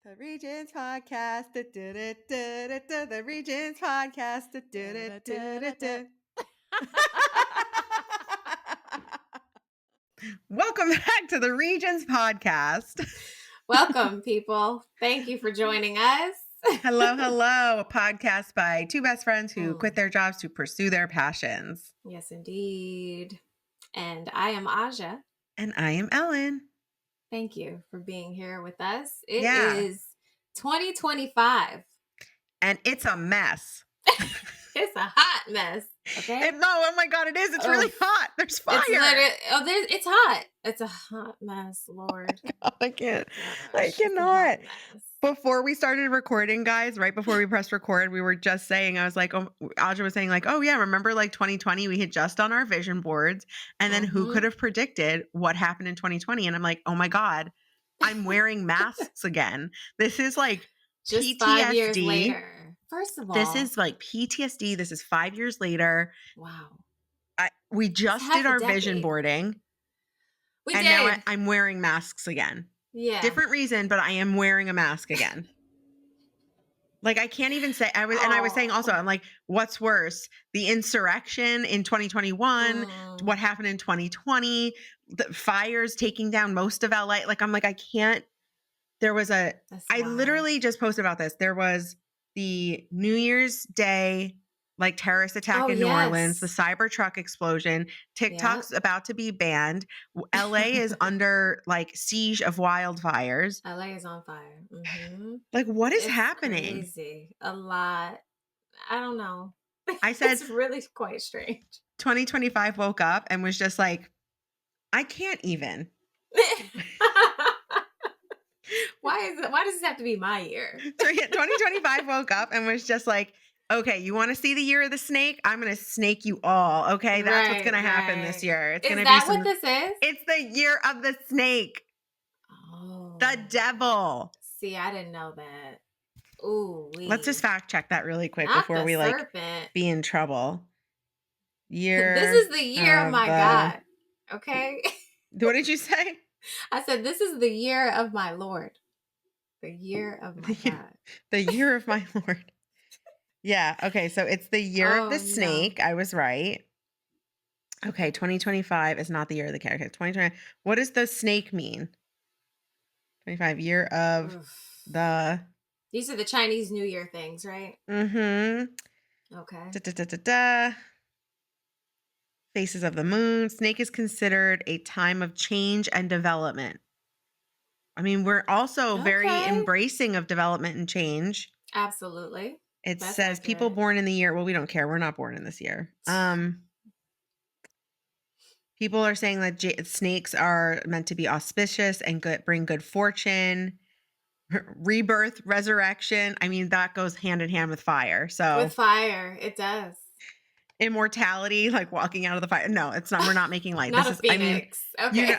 The Regents podcast. The Regents podcast. Welcome back to the Regents podcast. Welcome, people. Thank you for joining us. Hello, hello. A podcast by two best friends who quit their jobs to pursue their passions. Yes, indeed. And I am Aja. And I am Ellen. Thank you for being here with us. It is 2025. And it's a mess. It's a hot mess. Okay. Oh my God, it is. It's really hot. There's fire. It's hot. It's a hot mess, Lord. Oh I can't. I cannot. Before we started recording, guys, right before we pressed record, we were just saying, I was like, Aja was saying like, oh yeah, remember like 2020, we had just done our vision boards. And then who could have predicted what happened in 2020? And I'm like, oh my God, I'm wearing masks again. This is like just PTSD. 5 years later. First of all, this is like PTSD. This is 5 years later. Wow. We just did our vision boarding. We did. Now I'm wearing masks again. Yeah. Different reason, but I am wearing a mask again. Like I can't even say I was saying also, I'm like, what's worse? The insurrection in 2021, what happened in 2020, the fires taking down most of LA. Like I'm like, I can't. I literally just posted about this. There was the New Year's Day like terrorist attack in New Orleans, the Cybertruck explosion, TikTok's about to be banned. LA is under like siege of wildfires. LA is on fire. Mm-hmm. Like what is happening? Crazy. A lot. I don't know. I said it's really quite strange. 2025 woke up and was just like, I can't even. Why does this have to be my year? 2025 woke up and was just like, okay, you want to see the year of the snake? I'm going to snake you all. Okay. That's what's going to happen this year. It's going to be what this is? It's the year of the snake. Oh. The devil. See, I didn't know that. Ooh. Let's just fact check that really quick before we like be in trouble. This is the year of my God. Okay. What did you say? I said, this is the year of my Lord. The year of my God. The year of my Lord. Yeah. Okay. So it's the year of the snake. No. I was right. Okay. 2025 is not the year of the cat. Okay. 2020. What does the snake mean? 25 year of the. These are the Chinese New Year things, right? Mm-hmm. Okay. Faces of the moon. Snake is considered a time of change and development. I mean, we're also very embracing of development and change. Absolutely. It says people born in the year. Well, we don't care. We're not born in this year. People are saying that snakes are meant to be auspicious and bring good fortune, rebirth, resurrection. I mean, that goes hand in hand with fire. So with fire, it does. Immortality, like walking out of the fire. No, it's not. We're not making light. Not a phoenix. Okay. You know,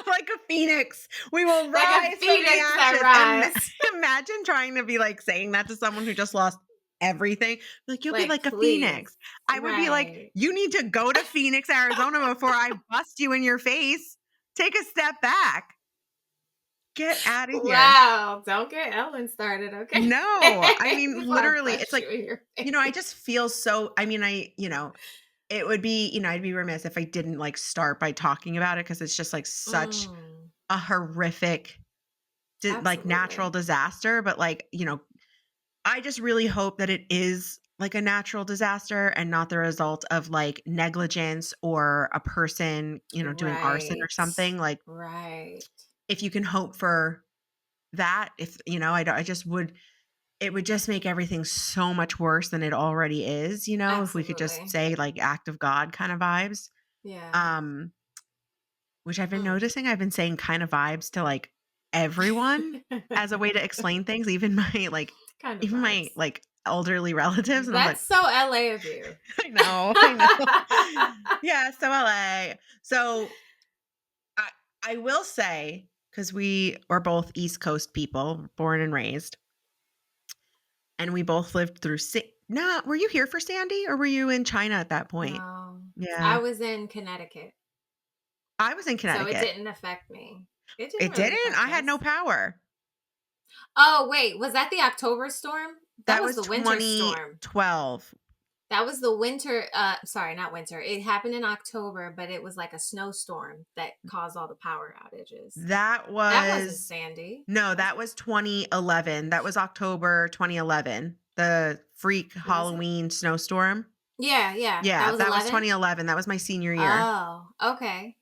like a phoenix, we will rise from the ashes. Imagine trying to be like saying that to someone who just lost everything. Like you'll be like a phoenix. I would be like, you need to go to Phoenix, Arizona before I bust you in your face. Take a step back. Get out of here. Wow. Don't get Ellen started. Okay. No, I mean, literally, it's like, I just feel so, it would be, I'd be remiss if I didn't like start by talking about it because it's just like such a horrific, like natural disaster. But like, I just really hope that it is like a natural disaster and not the result of like negligence or a person, doing arson or something. Like, if you can hope for that, if, I just would. It would just make everything so much worse than it already is, if we could just say like act of God kind of vibes. Yeah. Which I've been noticing. I've been saying kind of vibes to like everyone as a way to explain things, even my like my like elderly relatives. And that's so LA of you. I know. Yeah, so LA. So I will say, because we are both East Coast people, born and raised. And we both lived through. Were you here for Sandy or were you in China at that point? No. Yeah. I was in Connecticut. I was in Connecticut. So it didn't affect me. It didn't It really didn't? affect I had no us. power. Oh, wait, was that the October storm? That That was was the winter storm. 2012. That was the winter, sorry, not winter. It happened in October, but it was like a snowstorm that caused all the power outages. That That wasn't was Sandy, no, was that it? was 2011. That was October 2011. The freak Was it? Halloween snowstorm. Yeah, yeah. That Yeah, was that was 11? 2011. That was my senior year. Oh, okay.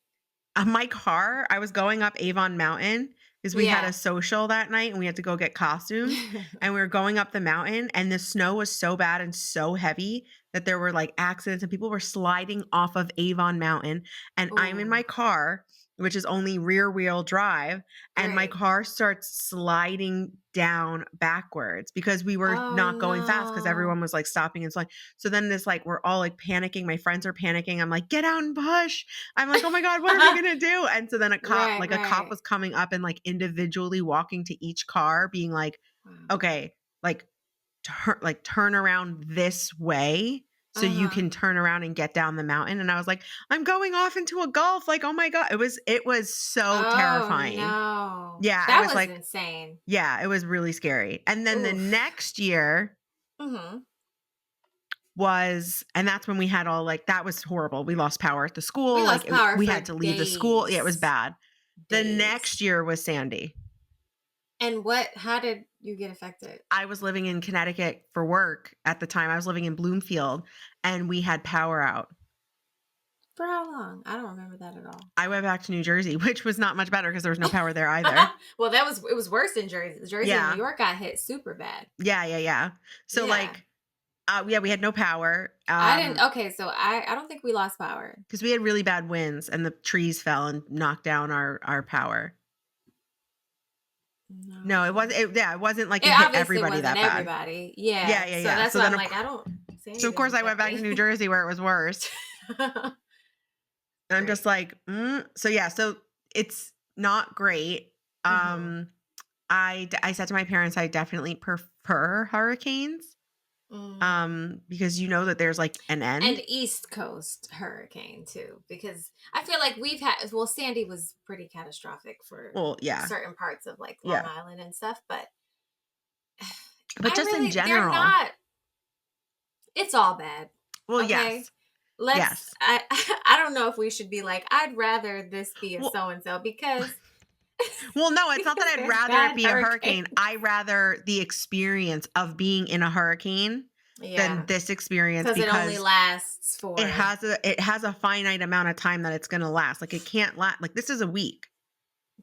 My car, I was going up Avon Mountain because we had a Yeah. social that night and we had to go get costumes. And we were going up the mountain and the snow was so bad and so heavy that there were like accidents and people were sliding off of Avon Mountain. And I'm in Oh, my car, which is only rear wheel drive, and my right. car starts sliding down backwards because we were Oh, not going fast because everyone no. was like stopping and sliding. So then this like we're all like panicking. My friends are panicking. I'm like, get out and push. I'm like, "Oh my god, what are we gonna do?" And so then Right, a cop right. was coming up and like individually walking to each car, being like, Wow. "Okay, turn around this way so you Uh-huh. can turn around and get down the mountain." And I was like, "I'm going off into a gulf." Like, oh my god, it was so Oh, terrifying. no. Yeah, it That was was like, insane. yeah, it was really scary. And then the Oof. next year Mhm. was and that's when we had all like that was horrible. We lost power at the We school. Like lost power we had for to leave the school. Yeah, it was days. bad. The Days. next year was Sandy. And how did you get affected? I was living in Connecticut for work at the time. I was living in Bloomfield and we had power out. For how long? I don't remember that at all. I went back to New Jersey, which was not much better because there was no power there either. Well, it was worse in Jersey. Jersey and New Yeah. York got hit super bad. Yeah, yeah, yeah. So Yeah. like yeah, we had no power. I didn't okay, so I don't think we lost power. Because we had really bad winds and the trees fell and knocked down our power. No, No. it wasn't like It it hit obviously everybody wasn't that bad. everybody. Yeah, Yeah. yeah, So yeah. that's So why then I'm like, I don't so Sandy of course didn't I went affect back to me. New Jersey where it was worse. And I'm just Great. like, so yeah, so it's not great. Mhm. Um I said to my parents I definitely prefer hurricanes. Mm. Because you know that there's like an And end. East Coast hurricane too, because I feel like Sandy was pretty catastrophic for Well, yeah. certain parts of like Long Yeah. Island and stuff, but But just in they're general. not it's all bad. Well, Okay? yes. Let's Yes. I I don't know if we should be like, I'd rather this be a Well, so and so because well, no, it's not because that I'd there's rather it bad be a hurricane. hurricanes. I rather the experience of being in a hurricane than Yeah, this experience because it only because lasts for it has a finite amount of time that it's going to last. Like it can't last. Like this is a week.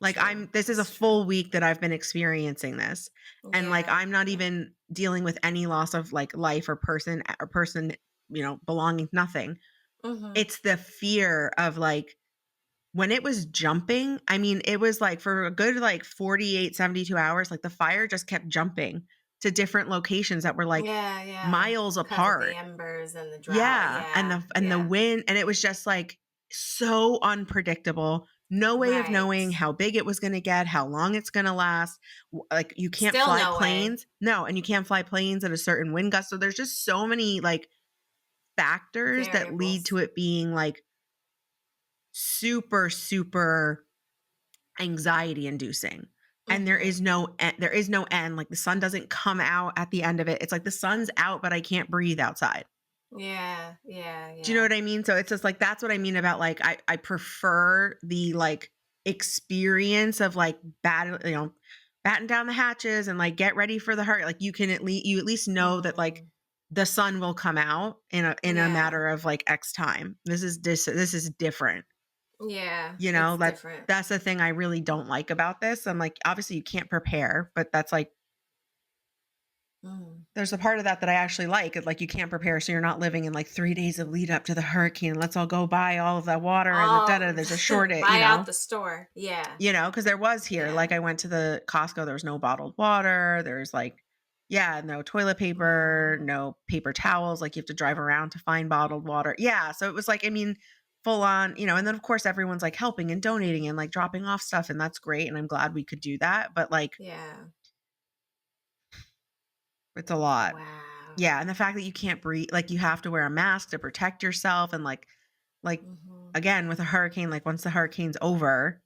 Like true. this is a It's true. full week that I've been experiencing this. And like Yeah, I'm not yeah. even dealing with any loss of like life or person, belonging, nothing. Mhm. It's the fear of like when it was jumping, I mean, it was like for a good like 48, 72 hours, like the fire just kept jumping to different locations that were like Yeah, yeah. miles Because of the apart. embers and the drought. Yeah, and Yeah, the yeah. wind, and it was just like so unpredictable. No way of Right. knowing how big it was going to get, how long it's going to last. Like you can't Still fly no way. planes. No, and you can't fly planes at a certain wind gust. So there's just so many like factors that lead Variables. to it being like super super anxiety inducing. And Mhm. there is no end. Like the sun doesn't come out at the end of it. It's like the sun's out but I can't breathe outside. Yeah, yeah, Do you know yeah. what I mean? So it's just like that's what I mean about like I prefer the like experience of like batten down the hatches and like get ready for the hurt. Like you at least know that like Mhm. the sun will come out in a Yeah. matter of like X time. This is different. Yeah, You know, it's different. that's the thing I really don't like about this. I'm like, obviously you can't prepare, but that's like Mm. there's a part of that I actually like you can't prepare, so you're not living in like 3 days of lead up to the hurricane. Let's all go buy all of that water and the da-da, Oh, there's a shortage, buy out the store. Yeah, because there was here. yeah. Like I went to the Costco, there was no bottled water. There's like, yeah, no toilet paper, Wow. no paper towels. Like you have to drive around to find bottled water. Yeah. So it was like, I mean, full on, and then of course everyone's like helping and donating and like dropping off stuff. And that's great. And I'm glad we could do that. But like, Yeah. it's a lot. Wow. Yeah, and the fact that you can't breathe, like you have to wear a mask to protect yourself, and like Mhm. again with a hurricane, like once the hurricane's over,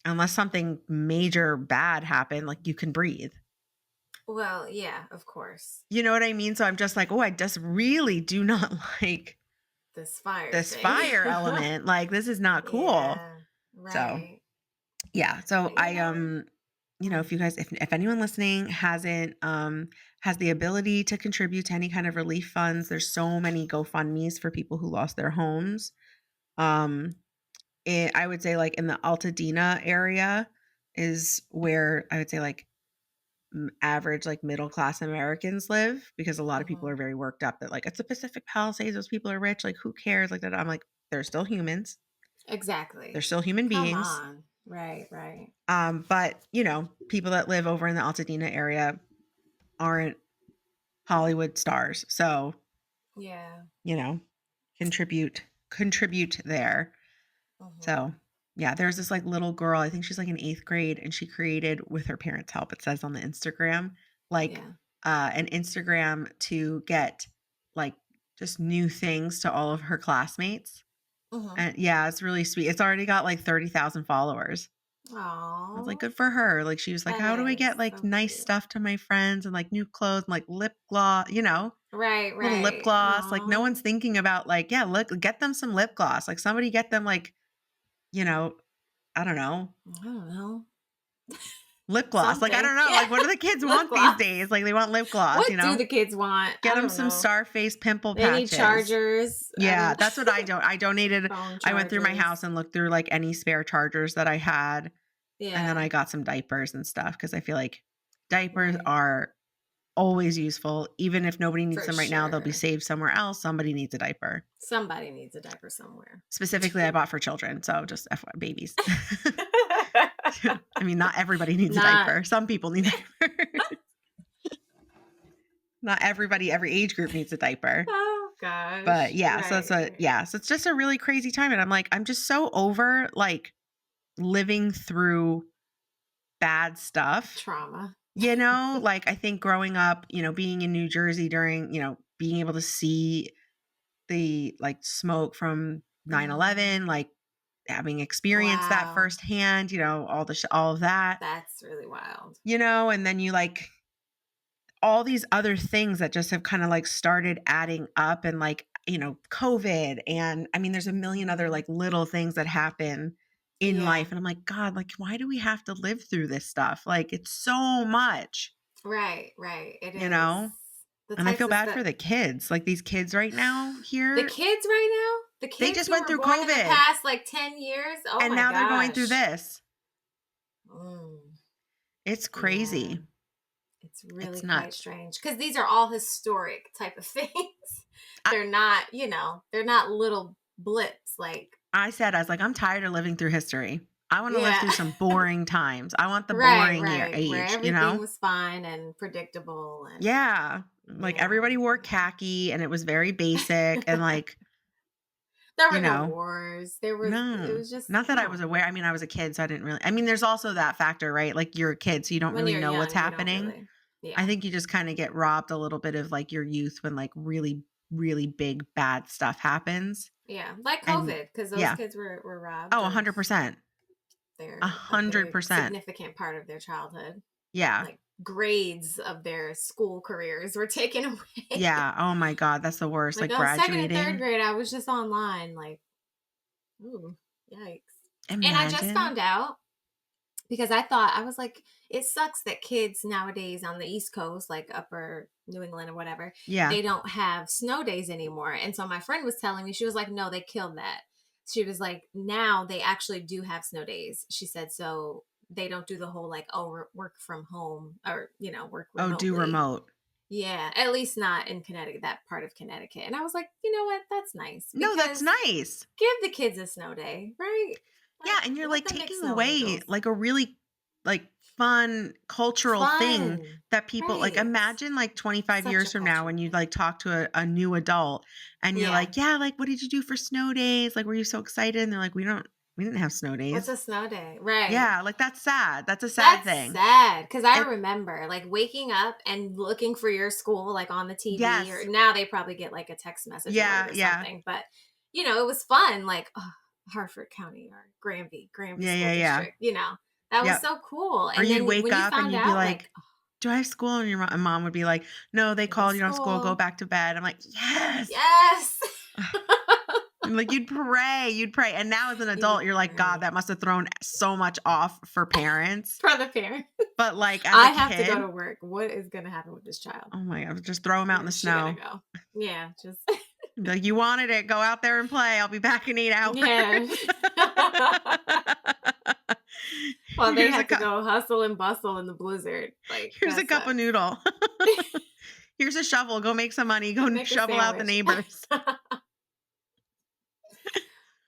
unless something major bad happened, like, you can breathe. Well, yeah, of course. You know what I mean? So I'm just like, "Oh, I just really do not like This fire this thing. fire element, like, this is not cool." Yeah. So, Right. yeah, so But I, mm, if you guys if anyone listening hasn't, has the ability to contribute to any kind of relief funds, there's so many GoFundMes for people who lost their homes. Um, I would say, like, in the Altadena area is where I would say, like, average, like, middle class Americans live, because a lot of people mhm. are very worked up that, like, "It's the Pacific Palisades, those people are rich, like, who cares?" Like that. I'm like, "They're still humans. They're Exactly. still human Come beings." on. Right, right. But, people that live over in the Altadena area aren't Hollywood stars. So, Yeah. you know, contribute there. Mhm. So, yeah, there's this, like, little girl, I think she's, like, in 8th grade, and she created, with her parents' help, it says on the Instagram, like, Yeah. an Instagram to get, like, just new things to all of her classmates. Mhm. And yeah, it's really sweet. It's already got, like, 30,000 followers. I was like, Oh, "Good for her." Like, she was like, that "How do I is get, like, so nice cute. stuff to my friends and, like, new clothes and, like, lip gloss," Right, little lip right. gloss. Like, no Oh, one's thinking about, like, "Yeah, look, get them some lip gloss." Like, somebody get them, like, you know, I don't know, I don't know. lip gloss. Like, I Something. don't know, Yeah. like, what do the kids Lip want these gloss. days? Like, they want lip gloss, What do the kids want? Get I them don't some know. Starface pimple They need patches. chargers. I Yeah, don't that's what I donated. phone I went through my chargers. house and looked through, like, any spare chargers that I had, and then I Yeah. got some diapers and stuff, because I feel like diapers Right. are always useful. Even if nobody needs For them right now, they'll be sure. saved somewhere else. Somebody needs a diaper. Somebody needs a diaper somewhere. Specifically, I bought for children, so just FY babies. I mean, not everybody needs a Not diaper. Some people need diapers. Not everybody, every age group needs a diaper. oh But gosh. yeah, so Right, right. so it's just a really crazy time, and I'm like, I'm just so over, like, living through bad stuff. Trauma. Like, I think growing up, being in New Jersey during, being able to see the, like, smoke from 9/11, Mm. like, having experienced that Wow. firsthand, all of that, That's really wild. and then you, like, all these other things that just have kind of, like, started adding up, and, like, COVID, and I mean, there's a million other, Mhm. like, little things that happen in life, Yeah. and I'm like, "God, like, why do we have to live through this stuff?" Like, it's so much, Right, right. It you is. know? The And I types feel of bad stuff for the kids. Like, these kids right now the here, kids right now, the they kids just who went were through born in the COVID, past like 10 years. Oh and my now they're going through gosh. this. Mm, It's yeah. crazy. It's It's really quite nuts. strange because these are all historic type of things. I They're not, they're not little blips. Like, I was like, "I'm tired of living through history. I wanna live yeah, through some boring times. I want the right, boring year right. Where age," you everything know? was fine and predictable. And Yeah. Like, yeah, everybody wore yeah. khaki, and it was very basic, and, like, There you were no know wars. It no. was just, Not that I was no. aware. I mean, I was a kid, so I didn't really, I mean, there's also that factor, right? Like, you're a kid, so you don't When really you're know what's young, you don't happening. really, I yeah. think you just kinda get robbed a little bit of, like, your youth when, like, really, really big bad stuff happens, Yeah. Like and COVID, because those yeah. kids were robbed Oh, of 100%. a very 100%. significant part of their childhood. Yeah. Like grades of their school careers were taken away. Yeah. Oh my god, that's the worst, Like, like, oh, second and third graduating. grade, I was just online. Like, ooh, yikes. And I just Imagine. found out because I thought, I was like, it sucks that kids nowadays on the East Coast, like upper New England or whatever, Yeah. they don't have snow days anymore. And so my friend was telling me, she was like, no, they killed that. She was like, now they actually do have snow days. She said, so they don't do the whole like, oh, work from home or, work Oh, do remotely. remote. Yeah, at least not in Connecticut, that part of Connecticut. And I was like, you know what? That's nice No, that's because nice. give the kids a snow day, right? Yeah, Like, and you're, let like, them make taking snow away, angels. like, a really, like, fun cultural thing Fun. that people, like, Right. imagine, like, 25 Such a years from now cultural when you, thing. like, talk to a new adult, and you're Yeah. like, "Yeah, like, what did you do for snow days? Like, were you so excited?" And they're like, we didn't have snow What's days." a snow day? Right. Yeah, like, that's sad. That's a sad That's thing. sad because I And remember like waking up and looking for your school like on the TV, or yes. now they probably get like a text message alert Yeah, or yeah. something. But it was fun. Like, oh, Harford County or Granby Yeah, School yeah, yeah. District, you know. That was Yep. so cool. Or And you'd then wake when you up and found you'd be out, like, like, "Do I have school?" And your mom would be like, "No, they no called, you don't have school, go school. back to bed." I'm like, "Yes." Yes. And like you'd pray. And now as an You would adult, you're like, "God, pray that must have thrown so much off for parents." for the parent. But like as a I have to go kid, to work. What is going to happen with this child? oh my God, just throw them out in Where the is she going to snow. go? Yeah, just, Be like, "You wanted it, go out there and play. I'll be back in 8 hours." yeah. Well, they Here's a have to cup. go hustle and bustle in the blizzard. Like, Here's a that cup of sucks. noodle. Here's a shovel. Go make some money. Go Make a shovel out the sandwich. neighbors.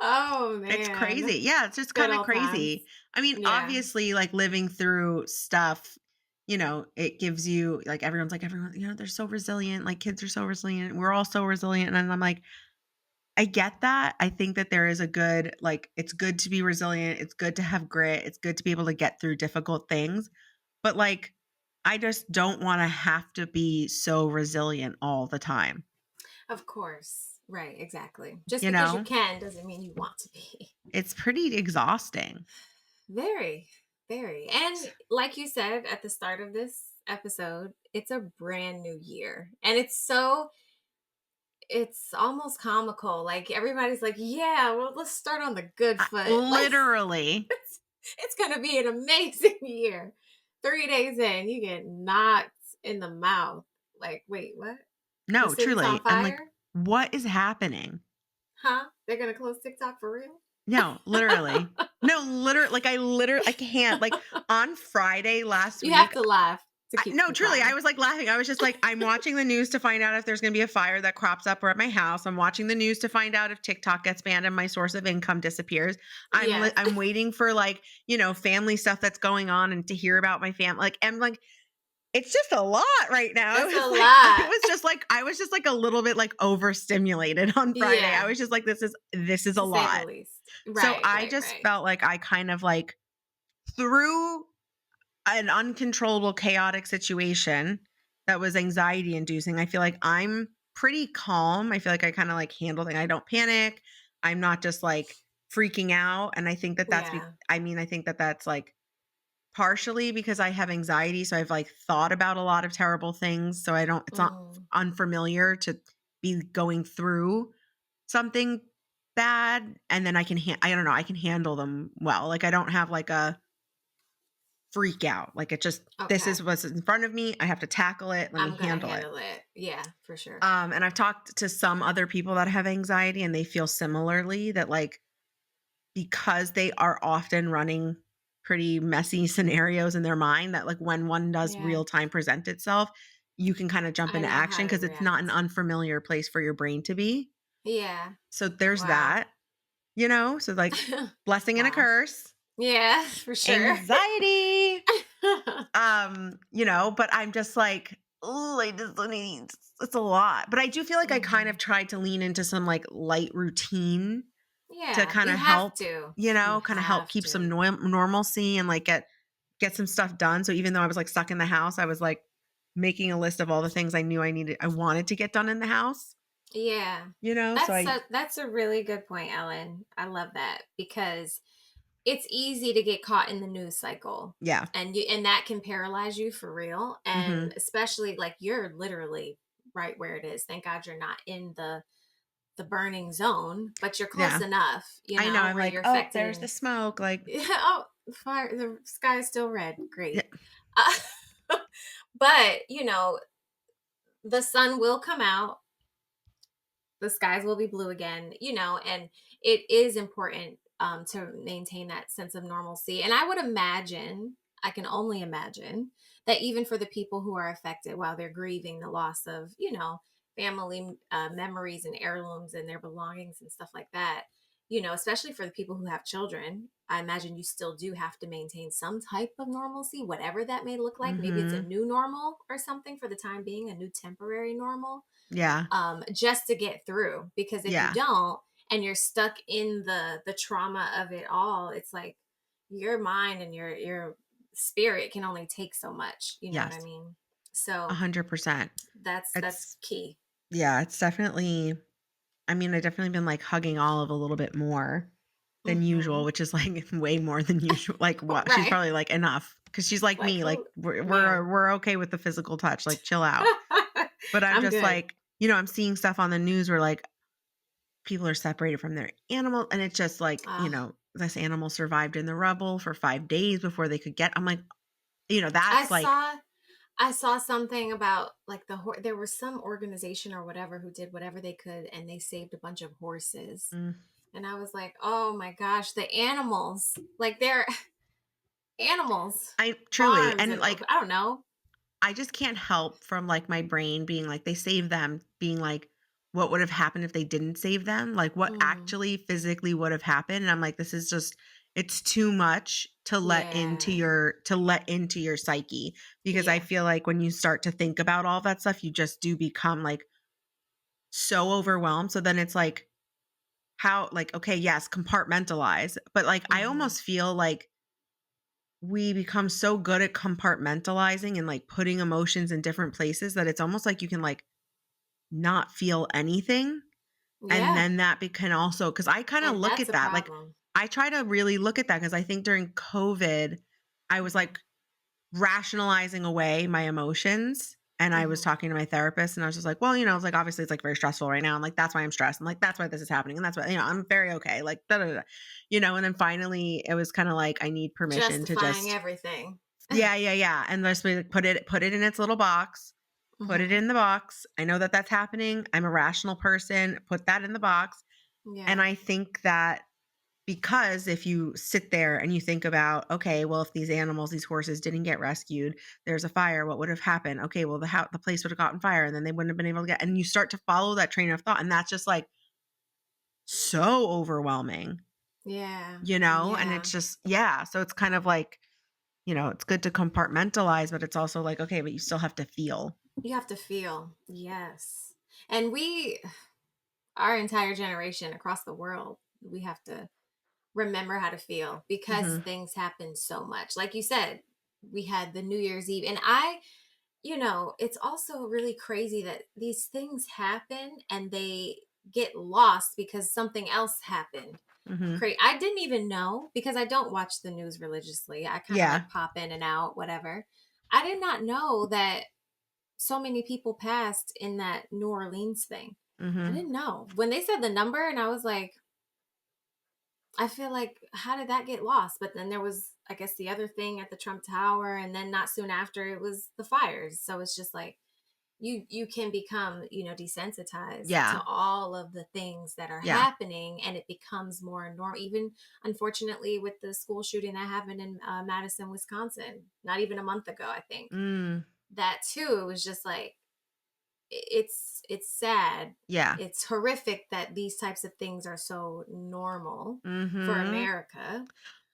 Oh, It's crazy. man. Yeah, it's just Good kind of old times. crazy. I mean, Yeah. obviously, like living through stuff, it gives you like everyone, they're so resilient. Like kids are so resilient. We're all so resilient. And I'm like, I get that. I think that there is a good, like, it's good to be resilient. It's good to have grit. It's good to be able to get through difficult things. But like, I just don't want to have to be so resilient all the time. Of course. Right, exactly. Just You because you know, can doesn't mean you want to be. it's pretty exhausting. Very, very. And like you said at the start of this episode, it's a brand new year. And it's almost comical. Like everybody's like, yeah, well, let's start on the good foot. Like Literally. it's gonna be an amazing year. 3 days in, you get knocked in the mouth. Like, wait, what? The No, city's on truly. I'm like, fire? what is happening? Huh? They're gonna close TikTok for real? No, literally. No, literally, like, I can't. Like, on Friday last You have week, to laugh to keep no, from truly, I crying. was, like, laughing. I was just like, I'm watching the news to find out if there's gonna be a fire that crops up or at my house. I'm watching the news to find out if TikTok gets banned and my source of income disappears. Yes. I'm waiting for, like, family stuff that's going on and to hear about my family. Like, I'm like, it's just a lot right now. It's a lot. I was just, like, a little bit, like, overstimulated on Friday. I Yeah, was just like, this is a to say the lot. least. So Right, I right, just right. felt like I kind of like through an uncontrollable, chaotic situation that was anxiety inducing. I feel like I'm pretty calm. I feel like I kind of like handle things. I don't panic. I'm not just like freaking out. And I think that Yeah. I think that that's like partially because I have anxiety. So I've like thought about a lot of terrible things. So it's not Mm. unfamiliar to be going through something bad. And then I don't know, I can handle them well. Like I don't have like a freak out. Like it just this Okay. is what's in front of me. I have to tackle it. Let me I'm gonna handle it. handle it. Yeah, for sure. And I've talked to some other people that have anxiety and they feel similarly that like because they are often running pretty messy scenarios in their mind that like when one does Yeah. real time present itself, you can kind of jump I into know how action to because it's not an react. unfamiliar place for your brain to be. Yeah. So there's Wow. that, so like blessing and a Wow. curse, Yeah, for sure. anxiety. But I'm just like, oh, I just don't need it's a lot. But I do feel like I kind of Mhm. tried to lean into some like light routine to Yeah, kind you of have help, to. You kind of help have keep some to. normalcy and like get some stuff done. So even though I was like stuck in the house, I was like making a list of all the things I wanted to get done in the house, Yeah. so I That's a really good point, Ellen. I love that because it's easy to get caught in the news cycle. yeah. And that can paralyze you for real. And Mhm. especially like you're literally right where it is. Thank God you're not in the burning zone, but you're close Yeah. enough, I know. I'm where like, you're "Oh, there's the affecting. smoke." Like, Oh, fire! The sky is still red. yeah. Great. But the sun will come out, the skies will be blue again, and it is important to maintain that sense of normalcy. And I would imagine, I can only imagine, that even for the people who are affected while they're grieving the loss of, family memories and heirlooms and their belongings and stuff like that, especially for the people who have children, I imagine you still do have to maintain some type of normalcy, whatever that may look like. Maybe it's a Mhm. new normal or something for the time being, a new temporary normal, Yeah. just to get through. Because if you Yeah. don't, and you're stuck in the trauma of it all, it's like your mind and your spirit can only take so much. You know what I Yes. mean? So 100%. that's It's key. yeah, it's definitely I mean, I definitely been like hugging Olive a little bit more. than usual, Mhm. which is, like, way more than usual. Like, what? She's Right. probably like, "Enough," because she's like Like, me, like, "Who we're we're ma'am." we're okay with the physical touch, like, chill out. But I'm I'm just good. like, I'm seeing stuff on the news where, like, people are separated from their animal, and it's just like, Ugh. this animal survived in the rubble for 5 days before they could get I'm like, I that's like saw I saw something about, like, there was some organization or whatever who did whatever they could, and they saved a bunch of horses, mm, and I was like, "Oh my gosh, the animals." Like, they're animals, I truly farms, and, and like, I don't know. I just can't help from, like, my brain being like, they saved them, being like, what would have happened if they didn't save them? Like, what Mm, actually physically would have happened? And I'm like, this is just it's too much yeah, to let into your psyche, because I yeah, feel like when you start to think about all that stuff, you just do become, like, so overwhelmed. So then it's like, how like, okay, yes, compartmentalize, but, like, I mhm, almost feel like we become so good at compartmentalizing and, like, putting emotions in different places that it's almost like you can, like, not feel anything. And yeah, then that can also, because I kind of and look that's at a that, like, problem. I try to really look at that because I think during COVID, I was Mhm, like rationalizing away my emotions. And I was mhm, talking to my therapist and I was just like, well, I was like, obviously it's like very stressful right now. I'm like, that's why I'm stressed. I'm like, that's why this is happening. And that's why, I'm very okay. Like, da, da, da. And then finally it was kind of like, I need permission to justifying just, everything. yeah, yeah, yeah. And just be like, put it in its little box, put it Mhm, in the box. I know that that's happening. I'm a rational person. Put that in the box. And yeah, I think that, because if you sit there and you think about, okay, well, if these animals, these horses didn't get rescued, there's a fire, what would have happened? Okay, well, the place would have caught on fire and then they wouldn't have been able to get, and you start to follow that train of thought. And that's just like so overwhelming, yeah, and yeah. it's just, yeah. So it's kind of like, it's good to compartmentalize, but it's also like, okay, but you still have to feel. You have to feel, yes. And our entire generation across the world, we have to remember how to feel because Hmm. things happen so much. Like you said, we had the New Year's Eve, and it's also really crazy that these things happen and they get lost because something else happened. Hmm. I didn't even know because I don't watch the news religiously. I kind of Yeah. like pop in and out, whatever. I did not know that so many people passed in that New Orleans thing. I Hmm. didn't know. When they said the number, and I was like, I feel like, how did that get lost? But then there was, I guess, the other thing at the Trump Tower, and then not soon after, it was the fires. So it's just like you can become, desensitized to Yeah. all of the things that are Yeah. happening, and it becomes more normal. Even unfortunately, with the school shooting that happened in Madison, Wisconsin, not even a month ago, I think Mm. that too. It was just like it's sad. Yeah. It's horrific that these types of things are so normal for Hmm. America.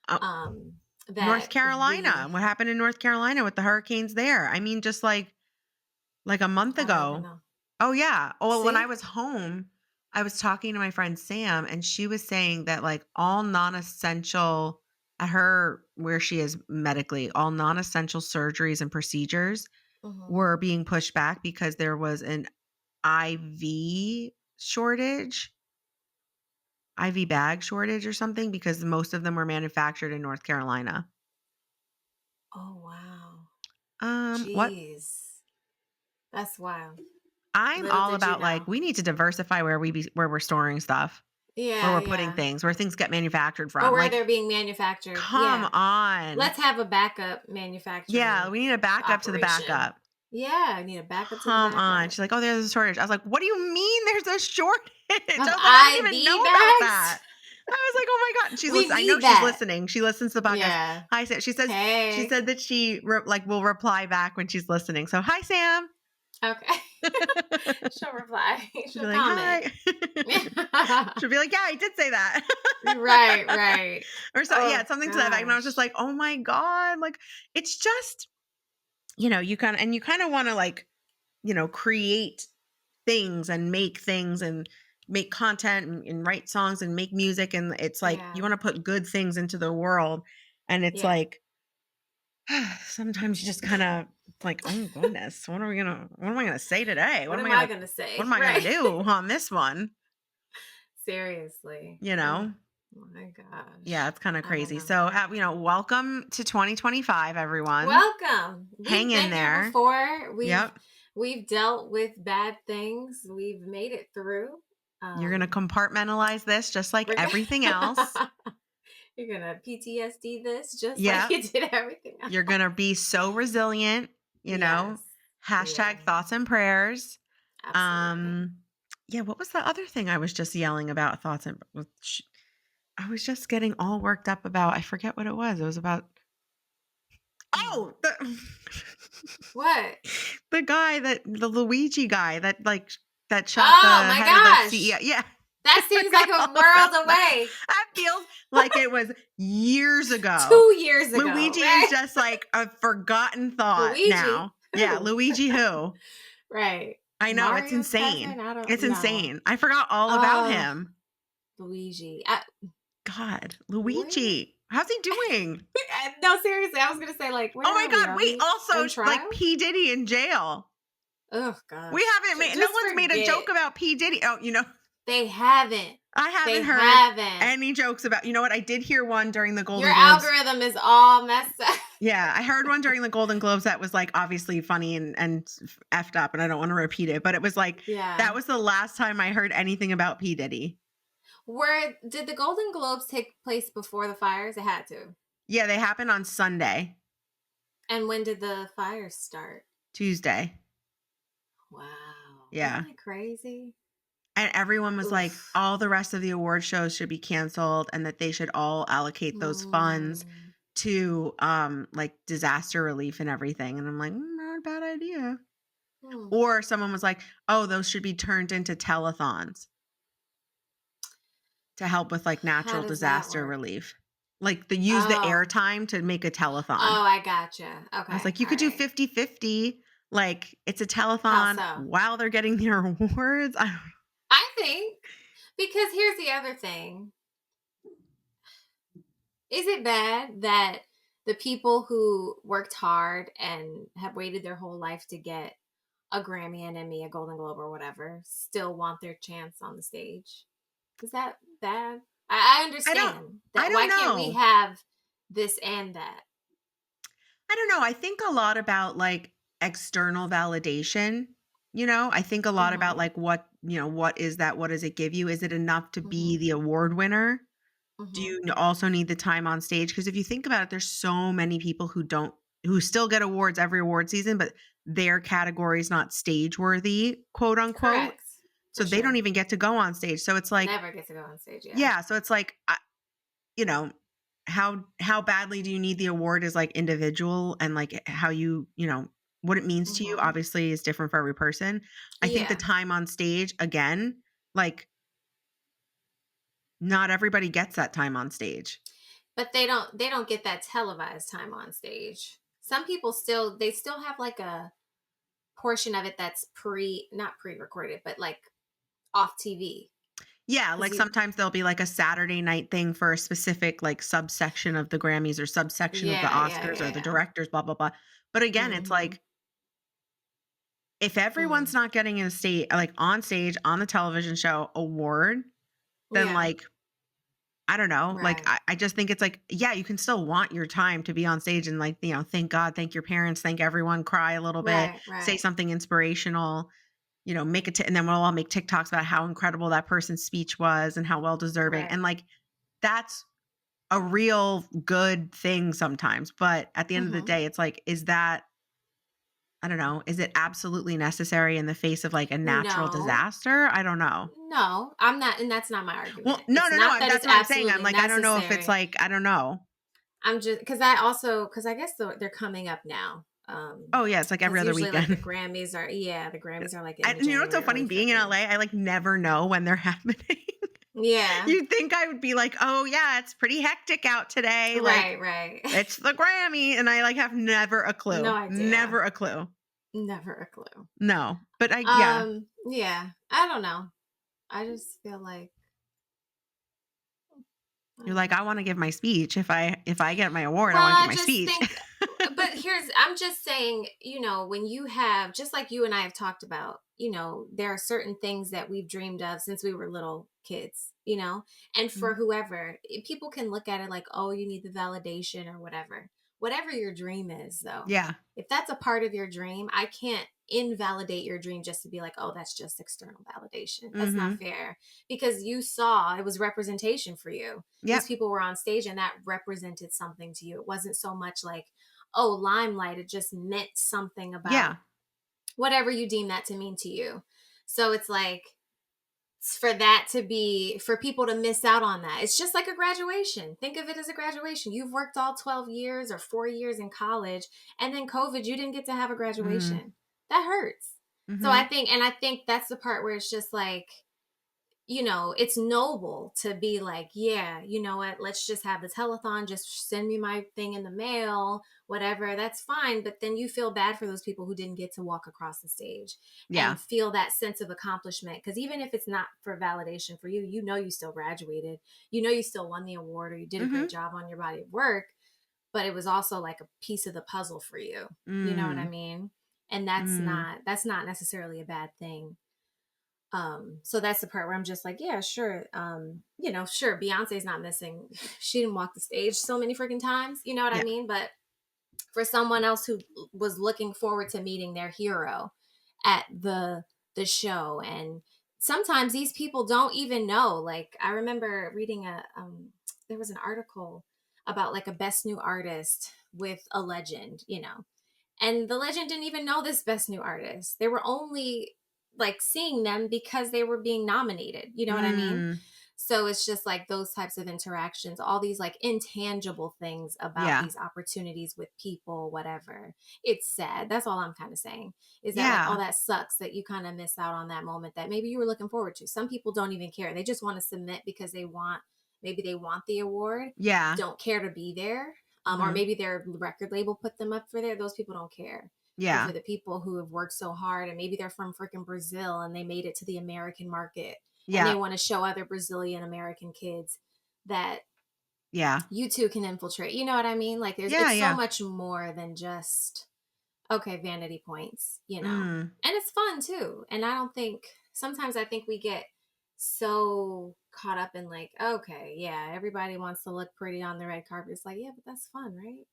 Um, North that Carolina. we What happened in North Carolina with the hurricanes there? I mean, just like a month I don't even ago. know. Oh yeah. Oh, well, when I See? was home, I was talking to my friend Sam and she was saying that, like, all non-essential at her where she is medically, all non-essential surgeries and procedures Hmm. were being pushed back because there was an IV shortage, IV bag shortage or something, because most of them were manufactured in North Carolina. Oh wow. What Jeez. That's wild. I'm Little all did you about, like, know. we need to diversify where we're storing stuff, where Yeah, we're putting yeah. things, where things get manufactured Or from. where Like, they're being manufactured. come Yeah. on. Let's have a backup Yeah, manufacturing we need a backup to the operation. backup. Yeah, I need a backup to the Come on. backup. She's like, "Oh, there's a shortage." I was like, "What do you mean there's a shortage?" I was Of like, "I didn't even know IV about bags? that." I was like, "Oh my god." And We I know need she's that. listening. She listens to the podcast. Yeah. Hi, Sam. She Hey. said that will reply back when she's listening. So, hi, Sam. Okay. She'll reply. She'll be She'll like, comment. "Hi." She'll be like, "Yeah, I did say that." Right, right. Or so, yeah, Oh something to that effect. And I was just gosh. like, "Oh my god!" Like, it's just, you kind of want to, like, create things and make things and make content and write songs and make music, and it's like you Yeah. want to put good things into the world, and it's Yeah. like sometimes you just kind of like, oh goodness, what am I gonna say today? What am I gonna What say? am I gonna Right. do on this one? Seriously. You Oh know? My Yeah, gosh. it's kind of I don't crazy. know. So, welcome to 2025, everyone. Welcome. Hang We've in been here there. before. We've Yep. we've dealt with bad things. We've made it through. You're going to Um compartmentalize this just like we're everything else. gonna you're gonna PTSD this just like Yep. you did everything else. You're going to be so resilient, you know. Yes. Hashtag Yeah. thoughts and prayers. Absolutely. Um, yeah, what was the other thing I was just yelling about? Thoughts and I was just getting all worked up about. I forget what it was. It was about Hmm. oh, the, What? the Luigi guy that shot Oh the my head of the gosh. CEO. Yeah. I That seems like forgot a all about world that. away. That feels like it was years ago. 2 years ago, Luigi is right? just like a forgotten thought Luigi? now. Yeah, Who? Luigi who? Right. I know, it's Mario's insane. cousin? I don't It's know. insane. I forgot all about Oh, him. Luigi. God, Where? Luigi. How's he doing? No, seriously, I was gonna say, like, Oh where my are we? God, Are wait, we on also, like, trial? P. Diddy in jail. Oh We gosh. haven't made, no Just one's made a joke forget. about P. Diddy. Oh, They haven't. I They haven't heard haven't. any jokes about, you know what? I did hear one during the Your Golden Globes. algorithm is all messed up. Yeah, I heard one during the Golden Globes that was like obviously funny and effed up, and I don't want to repeat it, but it was like that Yeah. was the last time I heard anything about P. Diddy. Where did the Golden Globes take place before the fires? It had to. Yeah, they happened on Sunday, And when did the fires start? Tuesday. Wow. Isn't Yeah. that crazy? And everyone was like, Oof. all the rest of the award shows should be canceled and that they should all allocate those funds Mm. to like disaster relief and everything. And I'm like, not a bad idea. Hmm. Or someone was like, oh, those should be turned into telethons to help with like How natural does that disaster work? relief. Like the use the Oh. airtime to make a telethon. Oh, I gotcha. I was Okay. like, you All could do right. 50-50. Like it's a How telethon so? while they're getting their awards. I don't I think because here's the other thing. Is it bad that the people who worked hard and have waited their whole life to get a Grammy, an Emmy, a Golden Globe, or whatever, still want their chance on the stage? Is that bad? I I don't understand I that. don't Why can't we know. have this and that? I don't know. I think a lot about like external validation. I think a lot about Mm-hmm. like what is that? What does it give you? Is it enough to Mm-hmm. be the award winner? Do Mm-hmm. you also need the time on stage? Because if you think about it, there's so many people who still get awards every award season, but their category is not stage worthy, quote unquote. Correct. So For they don't sure. even get to go on stage. So it's like, Never get to go on stage. Yeah. yeah. So it's like, you know, how badly do you need the award is like individual and like how what it means to you Mm-hmm. obviously is different for every person. I think the Yeah. time on stage again, like not everybody gets that time on stage. But they don't get that televised time on stage. Some people still have like a portion of it that's not pre-recorded, but like off TV. Yeah, Because like you sometimes there'll be like a Saturday night thing for a specific like subsection of the Grammys or subsection of the Yeah, yeah, Oscars yeah, or the yeah. directors, blah blah blah. But again, it's Mm-hmm. like if everyone's Mm. not getting a state like on stage on the television show award, then Yeah. like I don't know. Like, Right. I just think it's like, yeah, you can still want your time to be on stage and like, thank God, thank your parents, thank everyone, cry a little bit, Right. say Right. something inspirational, make it, and then we'll all make TikToks about how incredible that person's speech was and how well deserving. And Right. like, that's a real good thing sometimes. But at the end of the Mm-hmm. day, it's like, I don't know, is it absolutely necessary in the face of like a natural No. disaster? I don't know. No, I'm not, and that's not my Well, argument. no, It's no, no. not that it's That's what I'm saying. I'm absolutely like, I don't know if it's necessary. like, I don't know. I'm just because I guess they're coming up now. Oh, yeah, it's like every Because other usually like weekend. the Grammys are like in And the you know what's so January, funny? early Being in February. LA, I like never know when they're happening. Yeah. You'd think I would be like, oh yeah, it's pretty hectic out today. Like Right. Right. it's the Grammy. And I like have never a No clue. idea. Never a clue. Never a clue. No. But yeah. Yeah. I don't know. I just feel like I You're don't like, know. I want to give my speech. If I get my award, Well, I want to give I my just speech. think, but I'm just saying, when you have, just like you and I have talked about, there are certain things that we've dreamed of since we were little kids, and for Mhm. whoever, people can look at it like, oh, you need the validation or whatever. Whatever your dream is, though, Yeah. if that's a part of your dream, I can't invalidate your dream just to be like, oh, that's just external validation. That's not Mhm. fair, because you saw it was representation for you. These Yep. people were on stage and that represented something to you. It wasn't so much like, oh, limelight. It just meant something about Yeah. whatever you deem that to mean to you. So it's like, for that to be, for people to miss out on that, it's just like a graduation. Think of it as a graduation. You've worked all 12 years or 4 years in college, and then COVID, you didn't get to have a Mm. graduation. That hurts. So Mhm. I think that's the part where it's just like, it's noble to be like, yeah, you know what, let's just have the telethon, just send me my thing in the mail, whatever, that's fine. But then you feel bad for those people who didn't get to walk across the stage Yeah. and feel that sense of accomplishment. Because even if it's not for validation for you, you still graduated, you still won the award, or you did a great Mhm. job on your body of work, but it was also like a piece of the puzzle for you. You know what I Mm. mean? And Mm. that's not necessarily a bad thing. So that's the part where I'm just like, yeah, sure. Sure, Beyonce's not missing. She didn't walk the stage so many freaking times, you know what I Yeah. mean? But for someone else who was looking forward to meeting their hero at the show, and sometimes these people don't even know. Like, I remember reading there was an article about like a best new artist with a legend, and the legend didn't even know this best new artist. They were only like seeing them because they were being nominated. You know what I mean? Mm. So it's just like those types of interactions, all these like intangible things about Yeah. these opportunities with people, whatever. It's sad. That's all I'm kind of saying, is that like, all Yeah. that sucks that you kind of miss out on that moment that maybe you were looking forward to. Some people don't even care. They just want to submit because maybe they want the award, Yeah. don't care to be there, or Mhm. maybe their record label put them up for there. Those people don't care. But Yeah. for the people who have worked so hard, and maybe they're from freaking Brazil and they made it to the American market, and they Yeah. want to show other Brazilian American kids that Yeah. you too can infiltrate. You know what I mean? Like, Yeah, it's so yeah. much more than just, okay, vanity points. Mm. And it's fun too. And sometimes I think we get so caught up in like, okay, yeah, everybody wants to look pretty on the red carpet. It's like, yeah, but that's fun, right?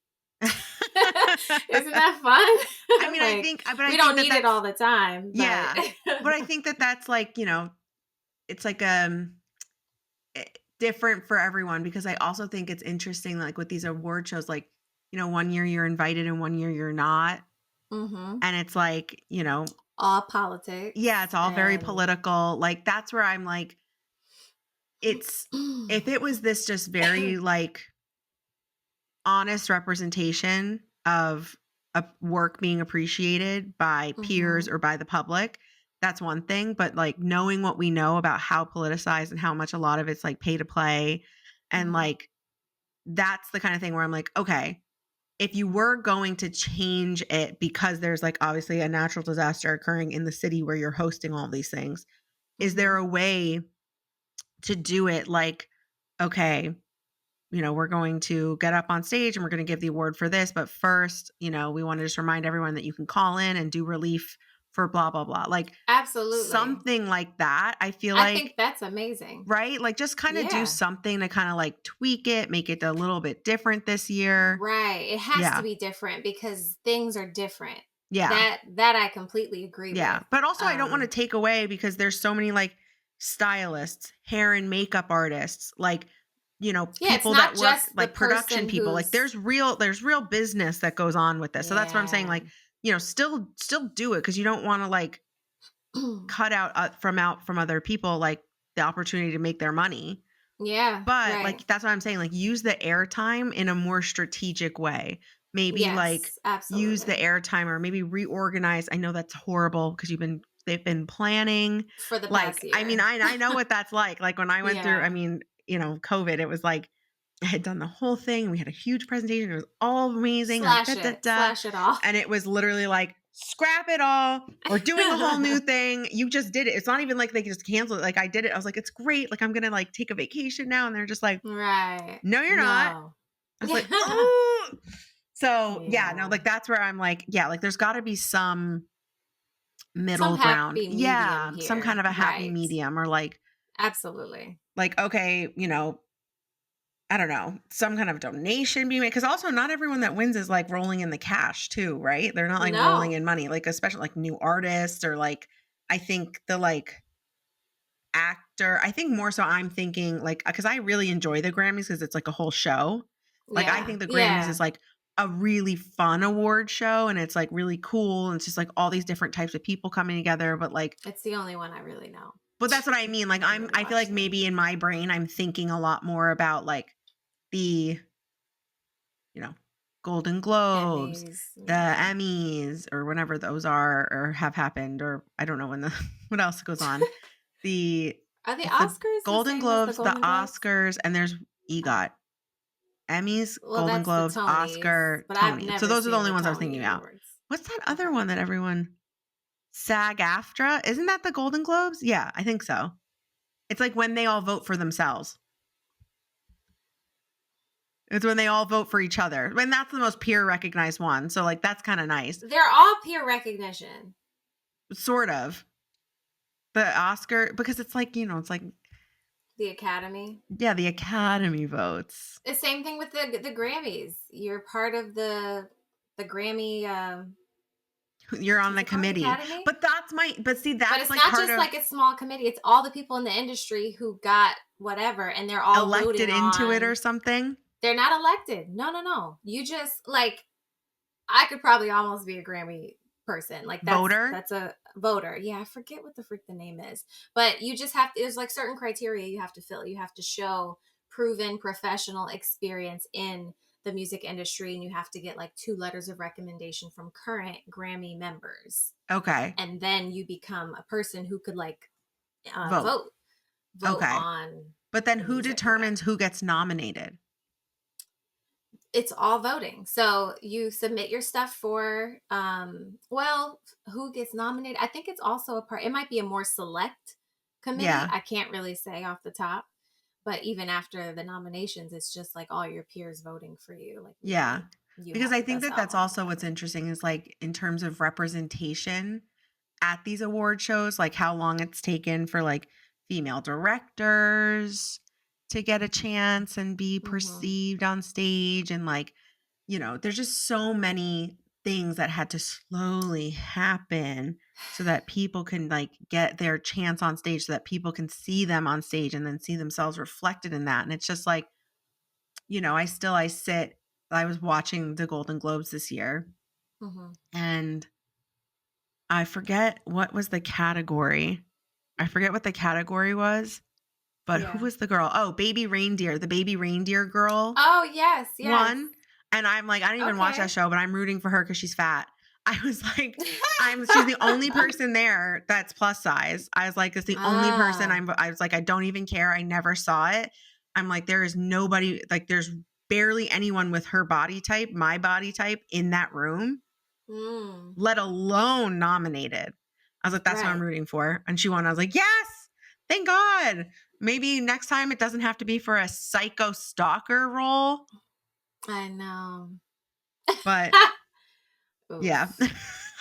Isn't that I fun? mean, Like, I we think don't that need it all that's the time, but yeah. But I think that that's like, it's like, eh, different for everyone because I also think it's interesting, like, with these award shows, like, one year you're invited and one year you're not, hmm, and it's like, all yeah, politics it's all very and political, like, that's where I'm like, it's if it was this just very, like, honest representation of a work being appreciated by peers hmm, or by the public, that's one thing. But like knowing what we know about how politicized and how much a lot of it's like pay to play, and hmm, like that's the kind of thing where I'm like, okay, if you were going to change it because there's like obviously a natural disaster occurring in the city where you're hosting all these things, is there hmm, a way to do it like, okay, we're going to get up on stage and we're going to give the award for this. But first, we want to just remind everyone that you can call in and do relief for blah, blah, blah. Like absolutely. something like that. I feel I think like, that's amazing. right? Like just kind of do Yeah. something to kind of like tweak it, make it a little bit different this year. Right. It has to Yeah. be different because things are different. Yeah. That I completely agree Yeah. with. But also, I don't want to Um, take away because there's so many like stylists, hair and makeup artists, like, yeah, it's people not that work just the like production person people. Like who's there's real business that goes on with this. So that's what I'm saying. yeah. Like, still do it because you don't want to like cut out from other people like the opportunity to make their money. Yeah, But, right. like, that's what I'm saying, like, use the airtime in a more strategic way. Maybe, like, Yes, use the absolutely. airtime or maybe reorganize. I know that's horrible because they've been planning. For the past Like, I mean, year. I know what that's like. Like, when I went through, I Yeah. mean, COVID, it was like I had done the whole thing. We had a huge presentation. It was all amazing, like, Slash da, da, it. da. Slash it all. And it was literally like, scrap it all. We're doing a whole new thing. You just did it. It's not even like they just canceled it. Like, I did it. I was like, it's great. Like, I'm going to like take a vacation now. And they're just like, Right. no, you're not. No. I was like, oh. So, yeah, no, Yeah. like, that's where I'm like, yeah, like, there's gotta be some Some middle ground. happy medium Yeah, some kind here. of a happy Right. medium or, Absolutely. okay, I don't know, some kind of donation being made because also not everyone that wins is, like, rolling in the cash too, right? They're not, like, rolling No. in money, like, especially, like, new artists or, like, I think the, actor I think more so I'm thinking, because I really enjoy the Grammys because it's, like, a whole show. Like, I Yeah. think the Grammys is, Yeah. like, a really fun award show, and it's, like, really cool, and it's just, like, all these different types of people coming together, It's the only one I really know. but that's what I mean, like, I really I feel like watch them. maybe in my brain, I'm thinking a lot more about, the you know, Golden Globes, Emmys. the Yeah. Emmys, or whenever those are or have happened, or I don't know when the what else goes on. The Are the it's the Oscars the Golden same as the Globes, the Golden Globes? Oscars, and there's Oh. EGOT. Emmys, Well, Golden that's the Globes, Tonys, Oscar, but I've Tony. So never those are the seen only the ones I was thinking Tony about. Awards. What's that other Okay. one that everyone SAG-AFTRA? Isn't that the Golden Globes? Yeah, I think so. It's like when they all vote for themselves. It's when they all vote for each other. And that's the most peer recognized one. So that's kind of nice. They're all peer recognition. Sort of. The Oscar because it's it's like The Academy. yeah, the Academy votes. The same thing with the Grammys. You're part of the Grammy. You're on What's the it called? committee. Academy. But see But that's it's like not part just of like a small committee. It's all the people in the industry who got whatever, and they're all elected voting into it or on. something. They're not elected. No, no, no. You just like I could probably almost be a Grammy person. Like Voter. that's a voter. Yeah, I forget what the freak the name is. But you just have to there's like certain criteria you have to fill. You have to show proven professional experience in the music industry and you have to get like 2 letters of recommendation from current Grammy members. Okay. And then you become a person who could like Vote. vote Okay. on But then the who music or determines whatever. who gets nominated? It's all voting. So you submit your stuff for well, who gets nominated? I think it's also a part it might be a more select committee. Yeah. I can't really say off the top. But even after the nominations, it's just like all your peers voting for you. Like Yeah. maybe you Because have I the think best that that's album, also what's whatever. interesting is in terms of representation at these award shows, like how long it's taken for female directors to get a chance and be Mm-hmm. perceived on stage and there's just so many things that had to slowly happen so that people can get their chance on stage so that people can see them on stage and then see themselves reflected in that. And it's just I was watching the Golden Globes this year Mm-hmm. and I forget what was the category. I forget what the category was, but who Yeah. was the girl? Oh, Baby Reindeer. The Baby Reindeer girl Oh yes, yes. won. And I'm like, I didn't even watch that Okay. show, but I'm rooting for her because she's fat. I was like, she's the only person there that's plus size. I was like, it's the only person Ah. I was like, I don't even care. I never saw it. I'm like, there is nobody, there's barely anyone with her body type, my body type in that room, Mm. let alone nominated. I was like, that's what I'm Right. rooting for. And she won. I was like, yes, thank God. Maybe next time it doesn't have to be for a psycho stalker role. I know. But yeah, Oof.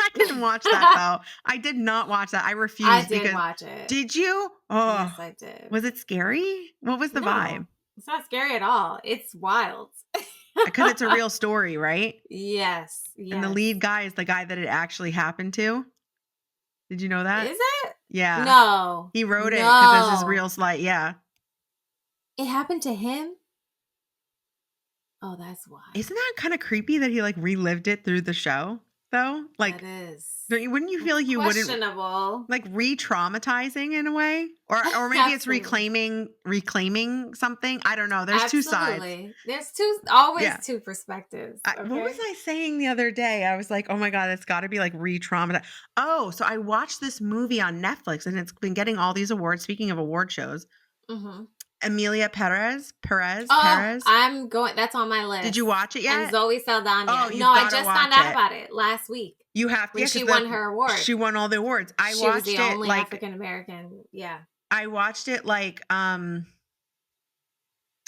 I didn't watch that though. I did not watch that. I I refused did because watch it. did you? Oh, Yes, I did. was it scary? What was the No, vibe? it's not scary at all. It's wild. Because it's a real story, right? Yes, And the yes. lead guy is the guy that it actually happened to. Did you know that? Is it? Yeah. No, He wrote it because this is real no. slight. Yeah. It happened to him? Oh, that's Isn't wild. that kind of creepy that he relived it through the show though? That is. Wouldn't you feel That's like you wouldn't questionable. re-traumatizing in a way? Or maybe it's Absolutely. reclaiming something. I don't know. There's two sides. Absolutely. There's always Yeah. two perspectives. What was Okay. I saying the other day? I was like, "Oh my god, it's got to be re-traumatized." Oh, so I watched this movie on Netflix and it's been getting all these awards. Speaking of award shows, Hmm. Amelia Oh, Perez. I'm going. That's on my Did you list. watch it And yet? Zoe Oh, Saldana. No, you've I got to just found watch out it. about it last week You have to, when yeah, she because won her award. she won all the awards. She was the only African American. Yeah. I watched it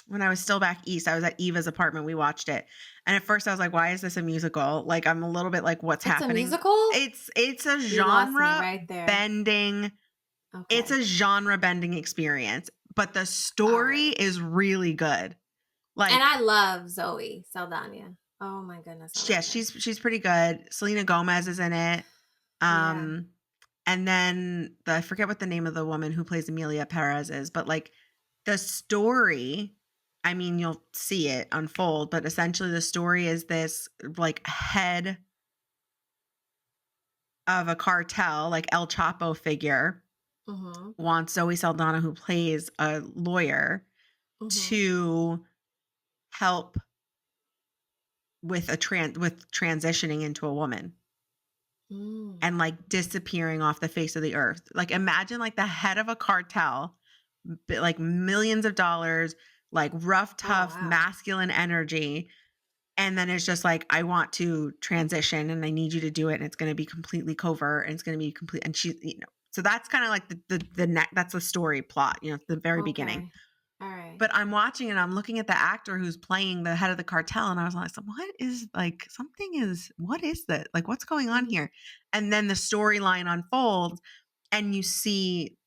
when I was still back east, I was at Eva's apartment. We watched it. And at first I was like, why is this a musical? Like, I'm a little bit like, what's It's a happening? musical? It's a You lost me genre right there. bending. It's Okay. a genre bending experience, but the All story right. is really good. And Like, I love Zoe Saldana. Oh my goodness, I yeah, love her. she's pretty good. Selena Gomez is in it. Yeah. Um, and then I forget what the name of the woman who plays Amelia Perez is, but like the story, I mean, you'll see it unfold, but essentially the story is this like head of a cartel, like El Chapo figure, Mhm. wants Zoe Saldana, who plays a lawyer, Mhm. to help with with transitioning into a woman and Mm. like disappearing off the face of the earth. Like imagine like the head of a cartel, like millions of dollars, like rough, Oh tough, wow. masculine energy. And then it's just like, I want to transition and I need you to do it. And it's going to be completely covert and it's going to be complete. And she, so that's kind of like that's the story plot, the very beginning. Okay. All right. But I'm watching and I'm looking at the actor who's playing the head of the cartel, and I was like, "So what is like what is that? Like, what's going on Mhm. here?" And then the storyline unfolds, and you see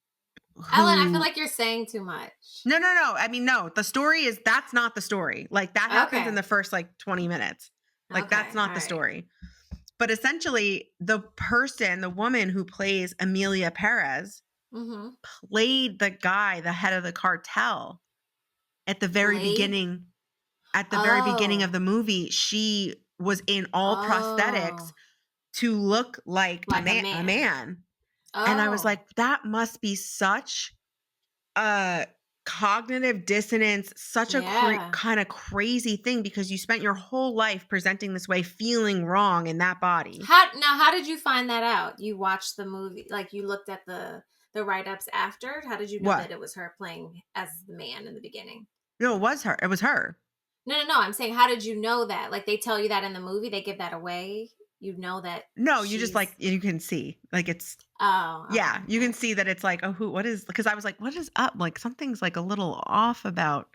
Ellen, I feel who. like you're saying too much. No, no, no. I mean, no. The story is that's not the story. Like that happens in the Okay. first like 20 minutes. Like that's Okay. All not the right. story. But essentially, the woman who plays Amelia Perez, Mhm. played the guy, the head of the cartel, at the very Played. beginning at the very beginning of Oh. the movie. She was in all prosthetics Oh. to look like Like a a man. man. And I was Oh. like, that must be such a cognitive dissonance, such a Yeah. kind of crazy thing because you spent your whole life presenting this way, feeling wrong in that body. How did you find that out? You watched the movie, like you looked at the write-ups after? How did you know What? that it was her playing as the man in the beginning? No, it was her. It was her. No, no, no. I'm saying, how did you know that? Like they tell you that in the movie, they give that away. You know that No, you just she's. like, you can see. Like it's, Oh, yeah, okay. you All can right. see that it's like, oh, what is, because I was like, what is up? Like something's like a little off about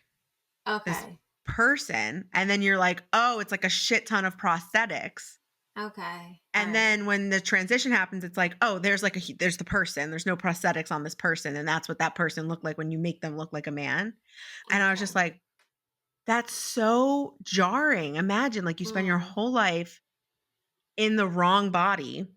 this Okay. person. And then you're like, oh, it's like a shit ton of prosthetics. Okay. All And right. then when the transition happens, it's like, oh, there's like there's the person. There's no prosthetics on this person. And that's what that person looked like when you make them look like a man. And I was just Okay. like, that's so jarring. Imagine like you spend your Mm. whole life in the wrong body.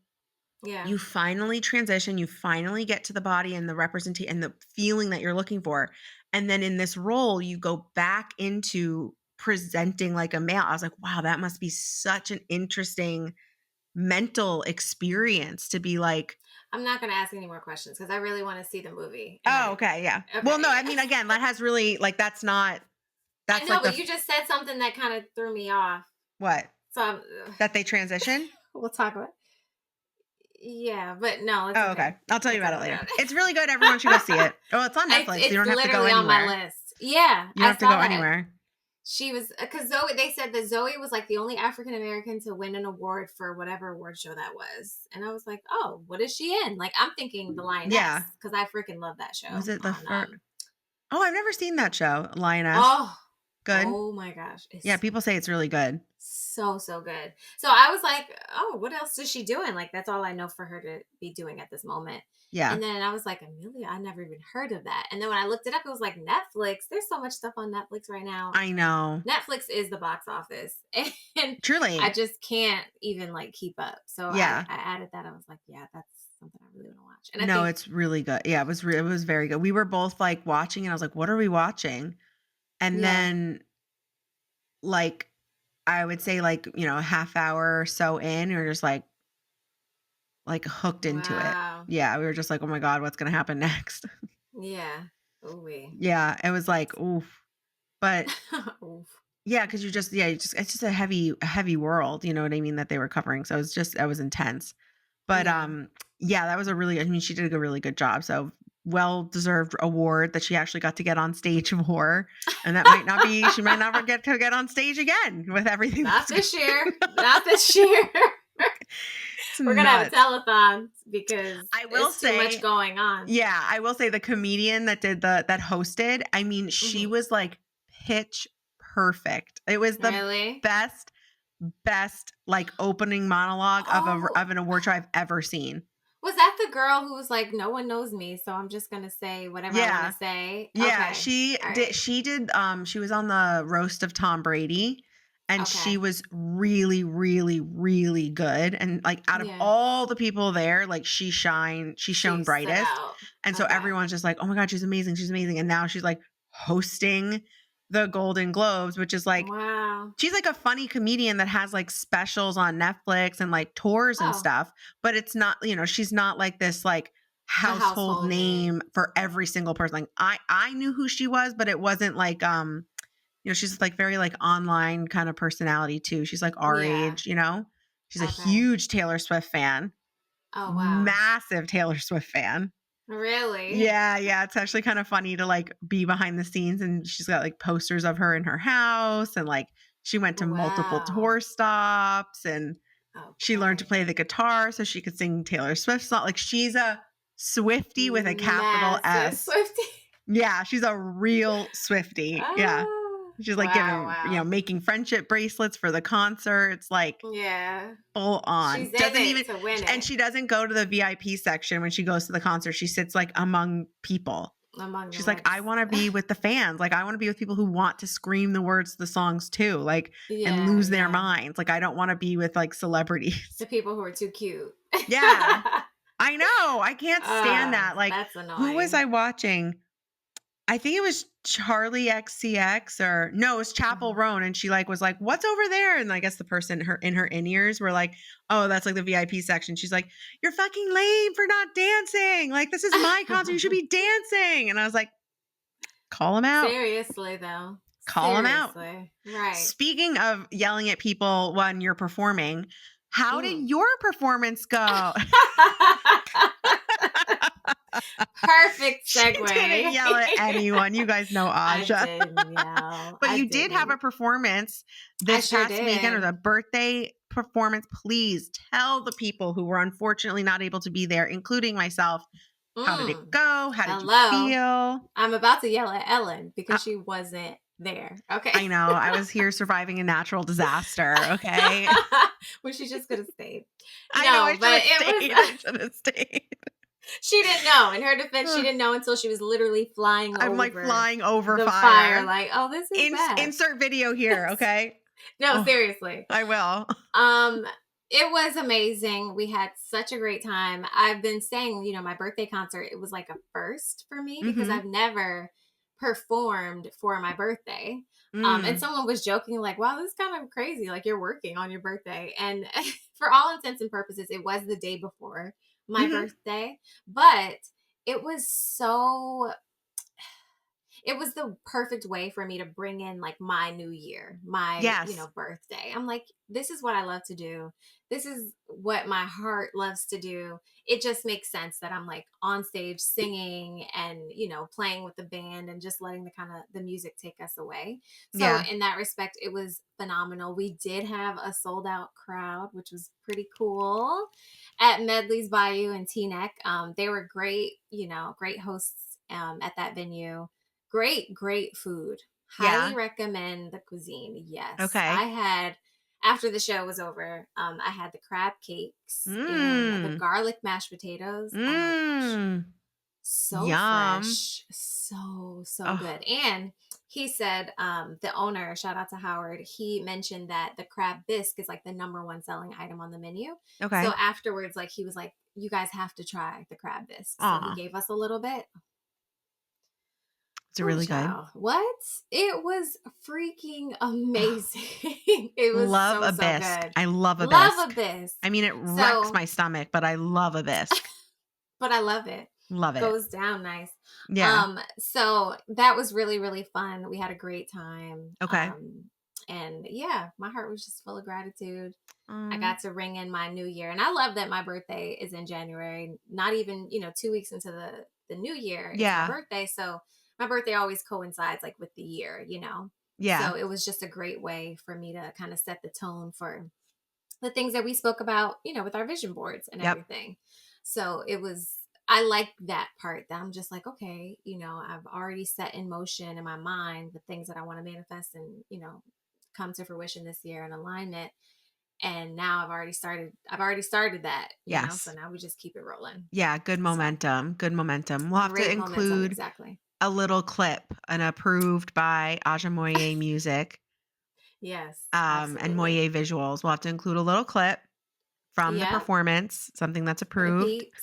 Yeah. You finally transition, you finally get to the body and the representation and the feeling that you're looking for. And then in this role, you go back into presenting like a male. I was like, wow, that must be such an interesting mental experience to be like, I'm not going to ask any more questions because I really want to see the movie. And oh, I. okay, yeah. Well, no, Okay. I Yeah. mean, again, that has really like I that's know, like but you just said something that kind of threw me off. what? So That they transition? we'll talk about. Yeah, but no, it's Oh, okay. okay. I'll tell We'll you about talk it about later. it. It's really good. Everyone should go see it. Oh, it's on Netflix. So you It's don't have to go literally on my anywhere. list. Yeah, You don't I have to saw go that. anywhere. She was because Zoe. They said that Zoe was like the only African American to win an award for whatever award show that was, and I was like, oh, what is she in? Like, I'm thinking The Yeah. Lioness because I freaking love that Was show it the on. first? Oh, I've never seen that show, Lioness. Oh, Good. oh my gosh, Yeah, it's people say it's really good. so good. So I was like, oh, what else is she doing? Like that's all I know for her to be doing at this moment. Yeah. And then I was like, Amelia, I never even heard of that. And then when I looked it up, it was like Netflix. There's so much stuff on Netflix right now. I know. Netflix is the box office. And I Truly. just can't even like keep up. So Yeah. I added that. I was like, yeah, that's something I really want to watch. And I No, think, it's really good. Yeah, it was very good. We were both like watching and I was like, what are we watching? And yeah. then like I would say like, a half hour or so in, we were just like hooked into it. Wow. Yeah, we were just like, "Oh my god, what's going to happen next?" Yeah. Ooh wee. Yeah, it was like, oof. But Oof. yeah, cuz it's just a heavy world, you know what I mean, that they were covering. So it was intense. But Yeah. yeah, that was I mean, she did a really good job. So well-deserved award that she actually got to get on stage for. And that might not be she might never get on stage again with everything Not that's going. this year. Not this year. It's We're gonna have a nuts. telethon because I will it's too much say, going on. yeah, I will say the comedian that hosted, I mean, she Hmm. was like pitch perfect. It was the Really? best, like, opening monologue of Oh, an award show I've ever seen. was that the girl who was like, "No one knows me, so I'm just gonna say whatever I wanna Yeah. say"? Yeah, Okay. All right. she did, she was on the roast of Tom Brady, and she Okay. was really, really, really good, and, like, out of Yeah. all the people there, like, she She shone stood brightest, out. and so Okay. everyone's just like, "Oh my god, she's amazing," and now she's, like, hosting the Golden Globes, which is, like, Wow. she's like a funny comedian that has, like, specials on Netflix and, like, tours and Oh, stuff, but it's not, she's not like this, like, a household household name. name for every single person. Like, I knew who she was, but it wasn't like, she's like very like online kind of personality too. She's like our Yeah. age, you know? She's a Okay. huge Taylor Swift fan, Oh, wow. massive Taylor Swift fan. Really? Yeah, yeah, it's actually kind of funny to like be behind the scenes, and she's got like posters of her in her house, and like she went to multiple Wow. tour stops, and she learned to play Okay. the guitar so she could sing Taylor Swift song. Like, she's a Swiftie with a capital Massive S. Swiftie. Yeah, she's a real Swiftie. Yeah. Oh, She's like wow, giving, wow. making friendship bracelets for the concerts, like Yeah. full on. She's in Doesn't it even, to win and it she doesn't go to the VIP section when she goes to the concert. She sits like among people. among the She's like, I next. want to be with the fans. Like, I want to be with people who want to scream the words to the songs too, like, and Yeah, lose their yeah. minds. Like, I don't want to be with like celebrities. The people who are too cute. Yeah. I know. I can't stand that. Like, That's who was annoying. I watching? I think it was Charlie XCX, or no, it was Chapel Mhm. Roan, and she like was like, "What's over there?" And I guess the person in her in ears were like, "Oh, that's like the VIP section." She's like, "You're fucking lame for not dancing. Like, this is my concert. You should be dancing." And I was like, "Call him out. Seriously, though. Call him out." Seriously. Right. Speaking of yelling at people when you're performing, how Mm. did your performance go? Perfect She didn't segue. yell at anyone. You guys know I Aja. didn't yell. But I you did have a didn't. performance I this sure past weekend, or did. the birthday performance. Please tell the people who were unfortunately not able to be there, including myself, how did it Mm. go? How did you Hello. feel? I'm about to yell at Ellen Uh, because she wasn't there. Okay. I know. I was here surviving a natural disaster. Okay. Well, she just could have stayed. I know. No, I should but have it stayed. was, I should have stayed. she didn't know. In her defense, she Ugh, didn't know until she was literally flying I'm like over flying over the fire, fire. like, oh, this is bad. Insert video here. Okay. No, Oh, seriously. I will. Um, it was amazing. We had such a great time. I've been saying, my birthday concert, it was like a first for me because Mm-hmm. I've never performed for my birthday. And Mm. someone was joking, like, wow, this is kind of crazy. Like, you're working on your birthday. And for all intents and purposes, it was the day before my Mm-hmm. birthday. But it was so it was the perfect way for me to bring in like my new year, my, Yes. birthday. I'm like, this is what I love to do. This is what my heart loves to do. It just makes sense that I'm like on stage singing and, playing with the band and just letting the music take us away. So Yeah. in that respect, it was phenomenal. We did have a sold out crowd, which was pretty cool at Medley's Bayou and Teaneck. They were great, great hosts at that venue. Great, great food. Highly Yeah. recommend the cuisine. Yes. I Okay. had after the show was over, I had the crab cakes and the Mm. garlic mashed potatoes. Oh my gosh. Mm. So Yum. fresh. So Oh, good. And he said, the owner, shout out to Howard, he mentioned that the crab bisque is like the number one selling item on the menu. So okay. afterwards, like he was like, you guys have to try the crab bisque. So he Aw. gave us a little bit. Is it Oh, really good? child. What? It was freaking Oh, amazing. It was love so, a so bisque. good. I love a Love a bisque. bisque. I mean, it wrecks So, my stomach, but I love a bisque. but I love it. Love it. Goes down nice. Yeah. So that was really, really fun. We had a great time. Okay. And yeah, my heart was just full of gratitude. I Mm. got to ring in my new year. And I love that my birthday is in January, not even, 2 weeks into the new year. It's my Yeah. birthday. So my birthday always coincides like with the year. Yeah. So it was just a great way for me to kind of set the tone for the things that we spoke about, with our vision boards and Yep. everything. So it was I like that part that I'm just like, okay, I've already set in motion in my mind the things that I want to manifest and, come to fruition this year in alignment. And now I've already started that, so Yes. now we just keep it rolling. Yeah, good So momentum, good momentum. We'll have to great momentum, include exactly. a little clip, an approved by Aja Moye music, Yes, and absolutely. Moye visuals. We'll have to include a little clip from the Yep, performance, something that's for the approved. peeps.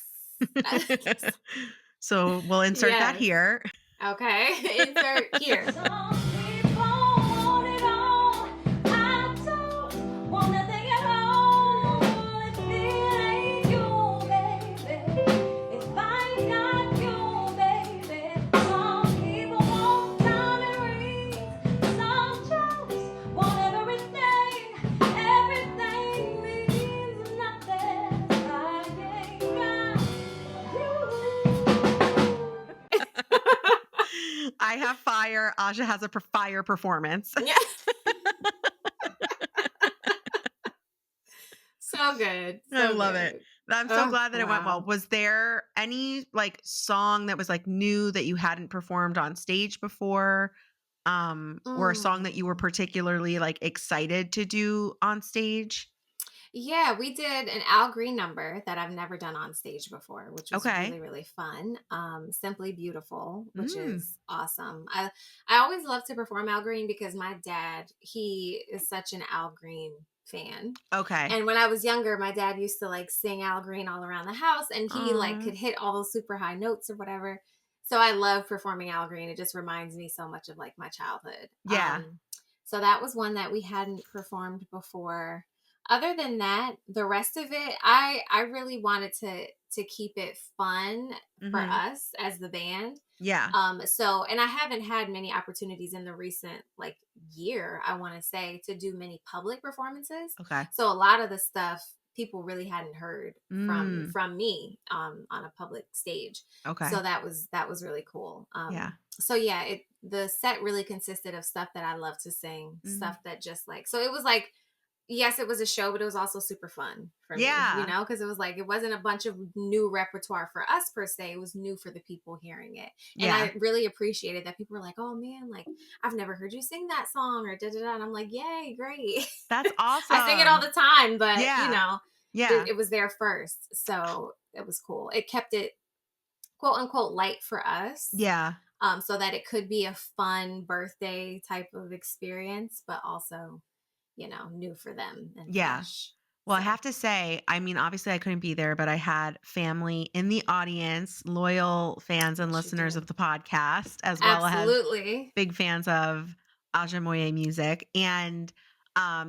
So we'll insert that Yes. here. Okay. Insert here. Some people want it all. I don't want nothing at all. If it ain't you, baby. If I ain't got you, baby. Some people want diamond rings. Some just want everything. Everything means nothing. I ain't got you. I have fire. Aja has a fire performance. Yeah. So good. I So love it. good. I'm so Oh, glad that it went well. wow. Was there any like song that was like new that you hadn't performed on stage before? Or a song that you were Mm. particularly like excited to do on stage? Yeah, we did an Al Green number that I've never done on stage before, which was Okay. really, really fun. Simply Beautiful, which Mm. is awesome. I always love to perform Al Green because my dad, he is such an Al Green fan. Okay. And when I was younger, my dad used to like sing Al Green all around the house, and he like Aw. could hit all those super high notes or whatever. So I love performing Al Green. It just reminds me so much of like my childhood. Yeah. So that was one that we hadn't performed before. Other than that, the rest of it, I really wanted to keep it fun for Mhm. us as the band. Yeah. And I haven't had many opportunities in the recent like year, I want to say, to do many public performances. Okay. So a lot of the stuff people really hadn't heard from Mm. from me on a public stage. Okay. So that was really cool. Yeah. So yeah, the set really consisted of stuff that I love to sing, Mhm. stuff that just like, so it was like, yes, it was a show, but it was also super fun for me, Yeah. because it was like, it wasn't a bunch of new repertoire for us per se. It was new for the people hearing it. And Yeah. I really appreciated that people were like, oh man, like, I've never heard you sing that song or da da da. And I'm like, yay, great. That's I sing it all awesome. the time, but Yeah. Yeah. it was there first. So it was cool. It kept it quote unquote light for us. Yeah. So that it could be a fun birthday type of experience, but also, new for them and Yeah. fresh. Well, I So have to say, I mean, obviously I couldn't be there, but I had family in the audience, loyal fans and yes, you listeners did. of the podcast, as well as Absolutely. big fans of Aja Moye music. And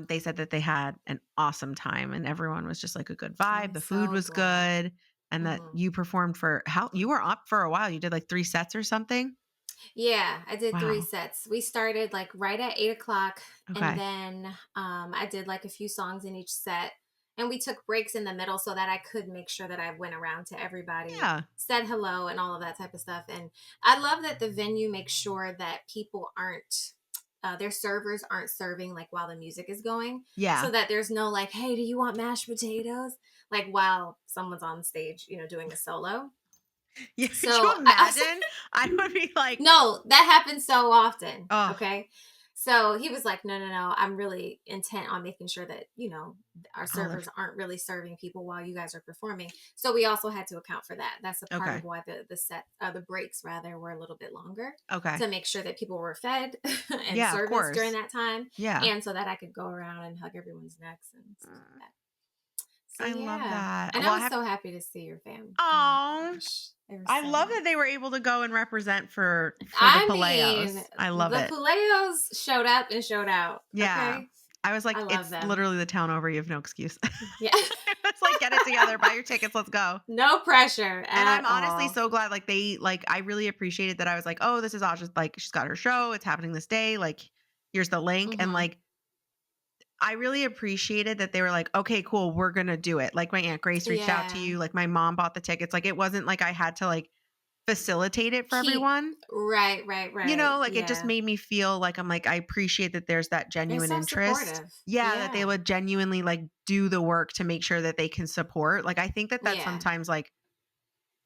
they said that they had an awesome time and everyone was just like a good vibe. I'm The food so was glad. good. And that Hmm. you performed for how you were up for a while. You did like 3 sets or something. Yeah, I did three Wow. sets. We started like right at 8 o'clock, and Okay. then I did like a few songs in each set, and we took breaks in the middle so that I could make sure that I went around to everybody, Yeah. said hello, and all of that type of stuff. And I love that the venue makes sure that people aren't. Their servers aren't serving like while the music is going, Yeah. so that there's no like, hey, do you want mashed potatoes? Like while someone's on stage, doing a solo. Yeah. Could you So I was imagine? I would be like, no, that happens so often. oh, Okay. So he was like, no, no, no. I'm really intent on making sure that, our all the servers aren't really serving people while you guys are performing. So we also had to account for that. That's a part okay. of why the breaks rather were a little bit longer, Okay. to make sure that people were fed and Yeah, of serviced during course. that time. Yeah. And so that I could go around and hug everyone's necks and stuff like that. So I love yeah. that. And Well, I I was have so happy to see your fam. Oh my Oh, gosh. They were I so love nice. that they were able to go and represent for the I mean, Paleos. I love the it. Paleos showed up and showed out. Yeah. Okay. I was like, I love it's them. literally the town over. You have no excuse. Yeah. It's like, get it together, buy your tickets, let's go. No pressure And at I'm honestly all. so glad, like I really appreciated that I was like, oh, this is Aja's, like, she's got her show. It's happening this day. Like, here's the link. And Hmm. like, I really appreciated that they were like, okay, cool, we're going to do it. Like my Aunt Grace reached out to Yeah. you. Like my mom bought the tickets. Like it wasn't like I had to like facilitate it for Keep everyone. right, right, You know, right. like it just Yeah. made me feel like I'm like, I appreciate that there's that They're genuine so interest. supportive. Yeah, that they Yeah. would genuinely like do the work to make sure that they can support. Like I think that that's Yeah. sometimes like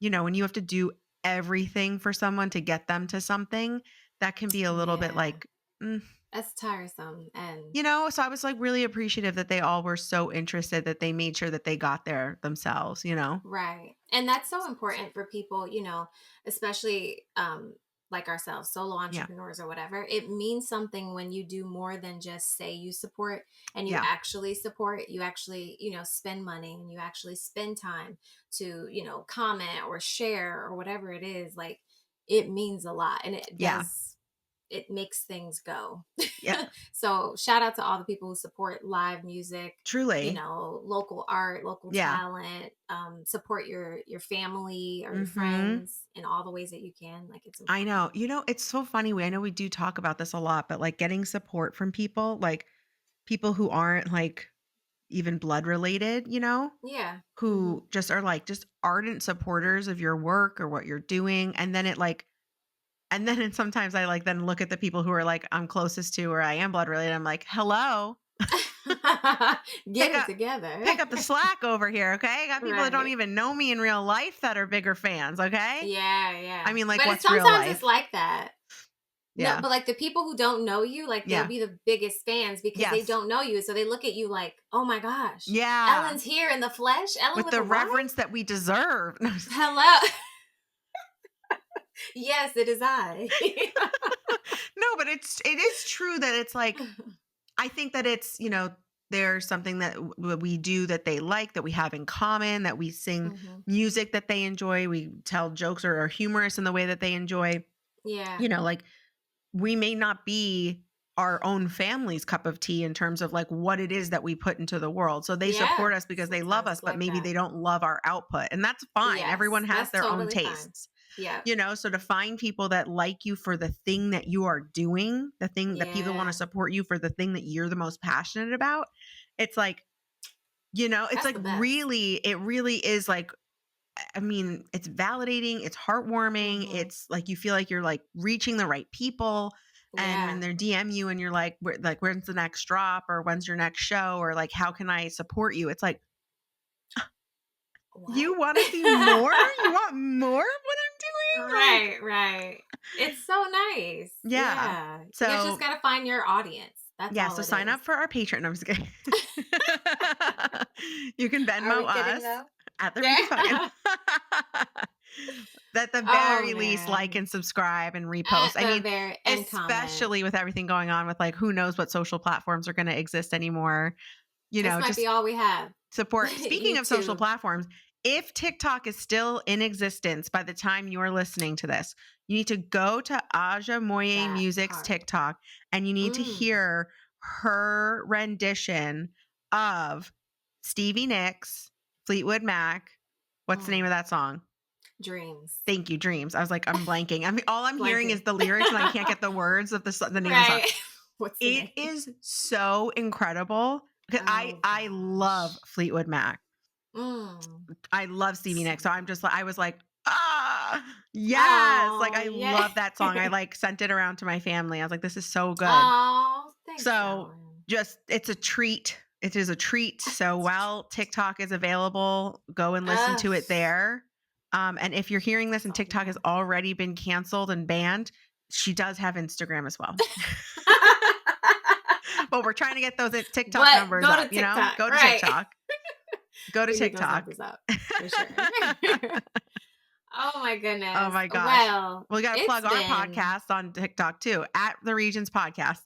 when you have to do everything for someone to get them to something, that can be a little bit Yeah. like, mm, That's tiresome. And so I was like really appreciative that they all were so interested that they made sure that they got there themselves. right. And that's so important for people, especially like ourselves, solo Yeah. entrepreneurs or whatever. It means something when you do more than just say you support and you Yeah. actually support, you actually, spend money and you actually spend time to, comment or share or whatever it is. Like it means a lot and Yeah. it makes things go. Yeah. So shout out to all the people who support live music, Truly. local art, local Yeah. talent, support your family or your Mhm. friends in all the ways that you can. Like it's I important. know. It's so funny. I know we do talk about this a lot, but like getting support from people, like people who aren't like even blood related, Yeah. who just are like just ardent supporters of your work or what you're doing. And then sometimes I like then look at the people who are like I'm closest to or I am blood related. I'm like, hello, Get pick it up together. pick up the slack over here. Okay. I got people that don't Right. even know me in real life that are bigger fans. Okay. Yeah, I yeah. mean, like, But what's real sometimes it's life? like that. No, Yeah. but like the people who don't know you, like they'll Yeah. be the biggest fans because they Yes. don't know you. So they look at you like, oh my gosh, Yeah. Ellen's here in the flesh. Ellen With with the a Y? reverence that we deserve. Hello. Yes, it is I. No, but it is true that it's like I think that there's something that we do that they like, that we have in common, that we sing Hmm. music that they enjoy, we tell jokes or are humorous in the way that they enjoy. Yeah. Like we may not be our own family's cup of tea in terms of like what it is that we put into the world. So they Yeah. support us because they love Sometimes us, it's but like maybe that. they don't love our output. And that's fine. Everyone Yes, has that's their own totally fine. tastes. Yeah. So to find people that like you for the thing that you are doing, the thing that people want to Yeah. support you for the thing that you're the most passionate about, it's like, it's That's like the best. it really is like, I mean, it's validating, it's heartwarming. Hmm. It's like you feel like you're like reaching the right people. And when Yeah. they're DM you and you're like, when's the next drop or when's your next show or like, how can I support you? It's like, What? you want to see more? You want more of what I'm doing? Like, Right, right. It's so nice. yeah. Yeah. You just So got to find your audience. That's yeah, all so it sign is. up for our Patreon. No, I'm just kidding. You can Are Venmo we kidding us though? at the Regents Podcast. Yeah. At the Oh very least, like man. and subscribe and repost. At I the mean, very and comment. especially with everything going on with like who knows what social platforms are going to exist anymore. This might be Just all we have. support. Speaking of social YouTube. platforms, if TikTok is still in existence by the time you're listening to this, you need to go to Aja Moye That Music's part. TikTok and you need to Mm. hear her rendition of Stevie Nicks, Fleetwood Mac. What's the name of Mm. that song? Dreams. Thank you, Dreams. I was like, I'm blanking. I mean, all I'm hearing is Blanking. the lyrics and I can't get the words of the name of the song. Right. What's the It name? is so incredible because Oh I love gosh. Fleetwood Mac. Mm. I love Stevie So Nicks. So good. I was like, yes. Like Oh I yeah. love that song. I like sent it around to my family. I was like, this is so good. Oh, thanks, So Ellen. it's a treat. It is a treat. So while TikTok is available, go and listen to it there. And if you're hearing this That's and all we TikTok has have. already been canceled and banned, she does have Instagram as well. But we're trying to get those TikTok But numbers go up, to TikTok, Go to right? TikTok. Go to We need those TikTok. numbers up for sure. Oh my Oh goodness. my gosh. Well, We got to it's plug our been podcast on TikTok too, at the Regents Podcast.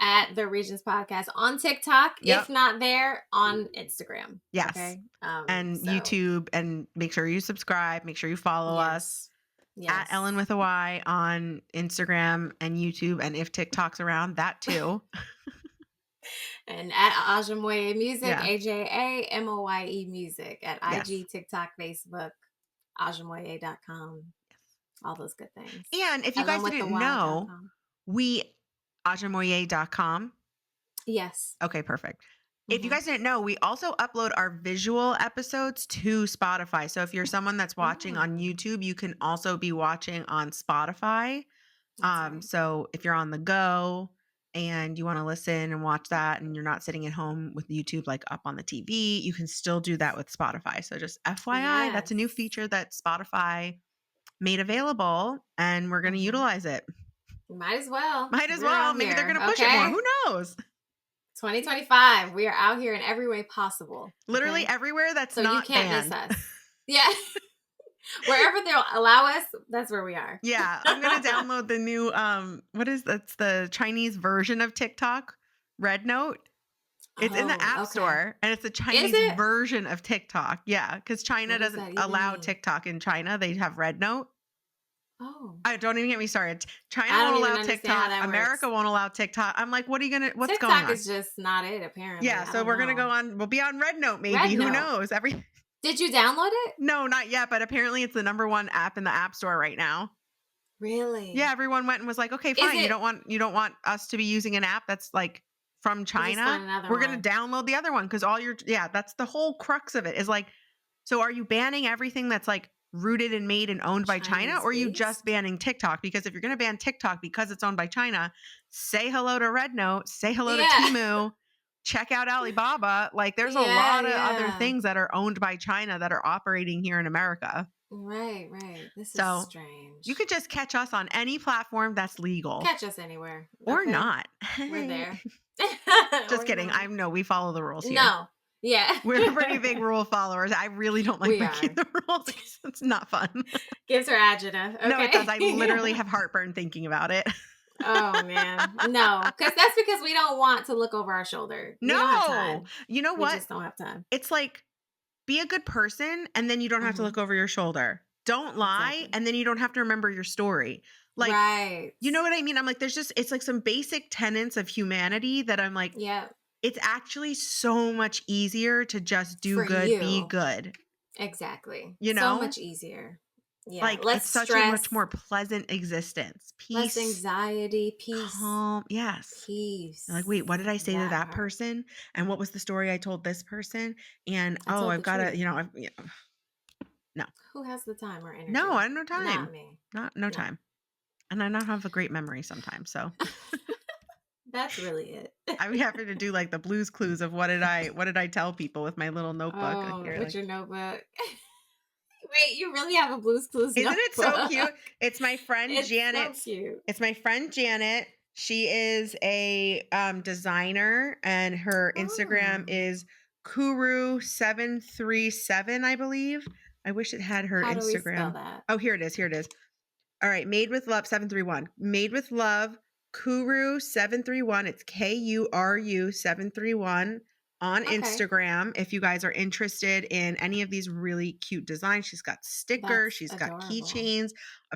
at the Regents Podcast on TikTok, Yep. if not there, on Instagram. Yes. Okay. And So, YouTube, and make sure you subscribe. Make sure you follow us yes. at Ellen with a Y on Instagram and YouTube. And if TikTok's around, that too. And at Ajamoye Music, Yeah. AJAMOYE Music at Yes. IG, TikTok, Facebook, ajamoye.com. All those good things. And if you guys didn't know, ajamoye.com. Yes. Okay, perfect. If you guys didn't know, we also upload our visual episodes to Spotify. So if you're someone that's watching on YouTube, you can also be watching on Spotify. That's right. So if you're on the go, and you want to listen and watch that and you're not sitting at home with YouTube like up on the TV, you can still do that with Spotify. So just FYI, that's a new Yes. feature that Spotify made available and we're going to Mhm. utilize it. Might as well. Might as We're well. out Maybe they're here, going to push it more. okay? Who knows? 2025. We are out here in every way possible. Literally okay? everywhere that's So you not can't miss banned. us. Yeah. Wherever they'll allow us, that's where we are. Yeah, I'm going to download the new that's the Chinese version of TikTok, Red Note. It's in the Oh, App okay. Store and it's the Is Chinese it? version of TikTok. Yeah, because China What does doesn't that even allow mean? TikTok in China. They have Red Note. Oh. I don't even get me started. China I don't won't even allow understand how TikTok. that America works. won't allow TikTok. I'm like, what's going TikTok on? is just not it, apparently. Yeah, I so don't we're gonna go know. on. We'll be on Red Note, maybe. Red Who Note. knows? Did you download it? No, not yet. But apparently, it's the #1 app in the App Store right now. Really? Yeah, everyone went and was like, okay, Is fine. it? You don't want us to be using an app that's like from You just want China. another We're gonna one. download the other one because that's the whole crux of it. Is like, so are you banning everything that's like rooted and made and owned by China, or are you just Chinese-based? banning TikTok? Because if you're gonna ban TikTok because it's owned by China, say hello to Red Note, say hello to Yeah. Temu, check out Alibaba. Like, there's a lot of other Yeah. things that are owned by China that are operating here in America. Right, right. This is So strange. you could just catch us on any platform that's legal. Catch us anywhere. Or Okay? not. We're there. Just Or kidding. not. No, we follow the rules here. No. Yeah. We're pretty big rule followers. I really don't like We breaking are. the rules because it's not fun. Gives her agita. Okay. No, it does. I literally have heartburn thinking about it. Oh man. No. That's because we don't want to look over our shoulder. We don't have time. No. You know We what? just don't have time. It's like, be a good person and then you don't have to Mhm. look over your shoulder. Don't lie Exactly. and then you don't have to remember your story. Like, Right. you know what I mean? I'm like, it's like some basic tenets of humanity that I'm like, Yeah. it's actually so much easier to just do For good, be you. good. Exactly. You So know? much easier. Yeah. Like, Less it's such a stress, much more pleasant existence. less Peace, anxiety, peace. calm. Yes. Peace. You're like, wait, what did I say to that part. person? And what was the story I told this person? And I told I've the got to, truth. no, Who has the time or energy? no, I have no time. Not me. No time. And I not have a great memory sometimes. So That's really it. I'd be happy to do like the Blues Clues of what did I tell people with my little notebook. Oh, Here, with like, your notebook. Wait, you really have a Blues Clues isn't notebook? it so cute? It's my friend It's Janet. so cute. It's my friend Janet. She is a designer, and her Instagram Oh. is Kuru737, I believe. I wish it had her How do we spell Instagram. that? Oh, here it is. All right, Made with Love 731. Made with Love Kuru731. It's KURU 731 on Okay. Instagram. If you guys are interested in any of these really cute designs, she's got stickers, That's she's got adorable. keychains,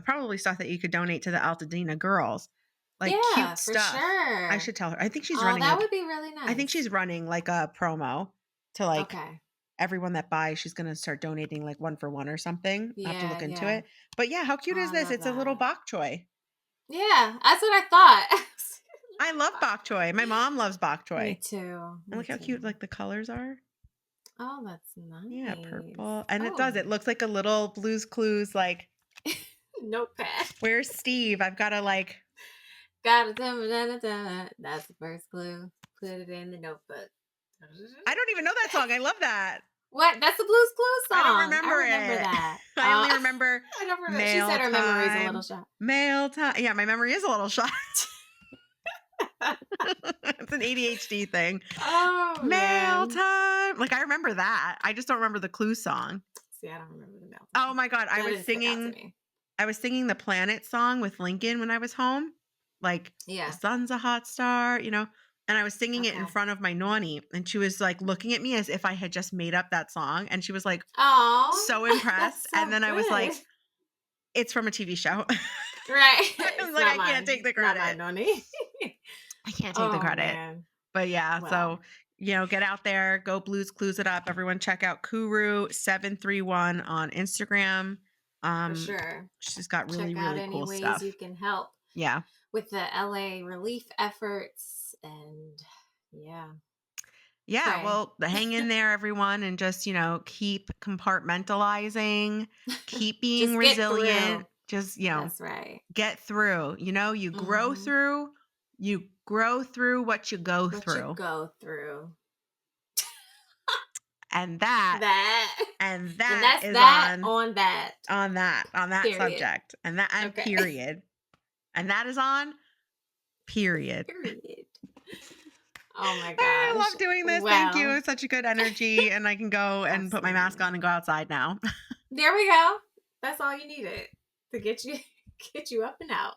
probably stuff that you could donate to the Altadena girls. Like, Yeah, cute for stuff. sure. I should tell her. I think she's Oh, running. that would be really nice. I think she's running like a promo to like Okay. everyone that buys. She's gonna start donating like 1 for 1 or something. I have to look into Yeah. it. But yeah, how cute Oh, is I this? love It's a little that. bok choy. Yeah, that's what I thought. I love bok choy. My mom loves bok choy. Me too. And look how cute like the colors are. Oh, that's nice. Yeah, purple. And it Oh. looks like a little Blues Clues like, Notepad. where's Steve? I've got to like, Got it. That's the first clue. Put it in the notebook. I don't even know that song. I love that. What? That's the Blues Clues song. I don't remember I remember it. that. I only remember I don't remember. She mail said her memory is a time. little shot. Mail time. Yeah, my memory is a little shot. It's an ADHD thing. Oh, Mail man. time. Like, I remember that. I just don't remember the Clue song. See, I don't remember the mail. Oh my God. That didn't stick out to me. I was singing the Planet song with Lincoln when I was home. Like, Yeah. the sun's a hot star, and I was singing it in Okay. front of my nanny, and she was like looking at me as if I had just made up that song. And she was like, Oh, so impressed. so And then I was like, good. it's from a TV show. Right. I was It's like, not I can't mine. take the Not credit. mine, Noni. I can't take the Oh, credit. man. But yeah, Wow. so, get out there, go Blues Clues it up. Everyone check out Kuru731 on Instagram. For sure. She's got really, Check out really any cool ways stuff. you can help Yeah. with the LA relief efforts. And yeah. Yeah, Pray. well, hang in there, everyone, and just, keep compartmentalizing, keep being Just get resilient. through. Just, That's right. get through. You grow Mhm. through You grow through what you go What you through. go through. And that And is that on that. on that Period. subject. And that and Okay. period. And that is on period. Period. Oh my I gosh. love doing this. Thank you. Well, It's such a good energy. And I can go and put my mask on and go outside now. there we go. That's all you needed to get you up and out.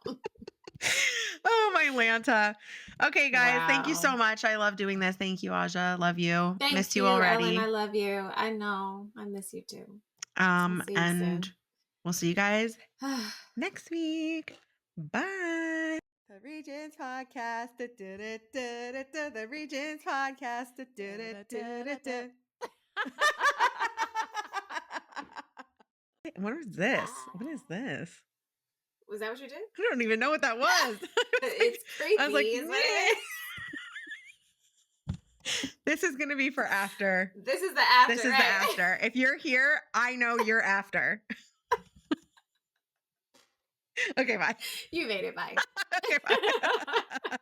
Oh, my Lanta. Okay, guys. Thank you so Wow. much. I love doing this. Thank you, Aja. Love you. Thank Missed you, you already. Ellen. I love you. I know. I miss you too. I'll see you And soon. we'll see you guys next week. Bye. The Regents Podcast. The Regents Podcast. What is this? What is this? Was that what you did? I don't even know what that was. It's creepy. I was like, is what it is. This is gonna be for after. This is the after. This is the after. If you're here, I know you're after. Okay, bye. You made it. Bye. Okay, bye.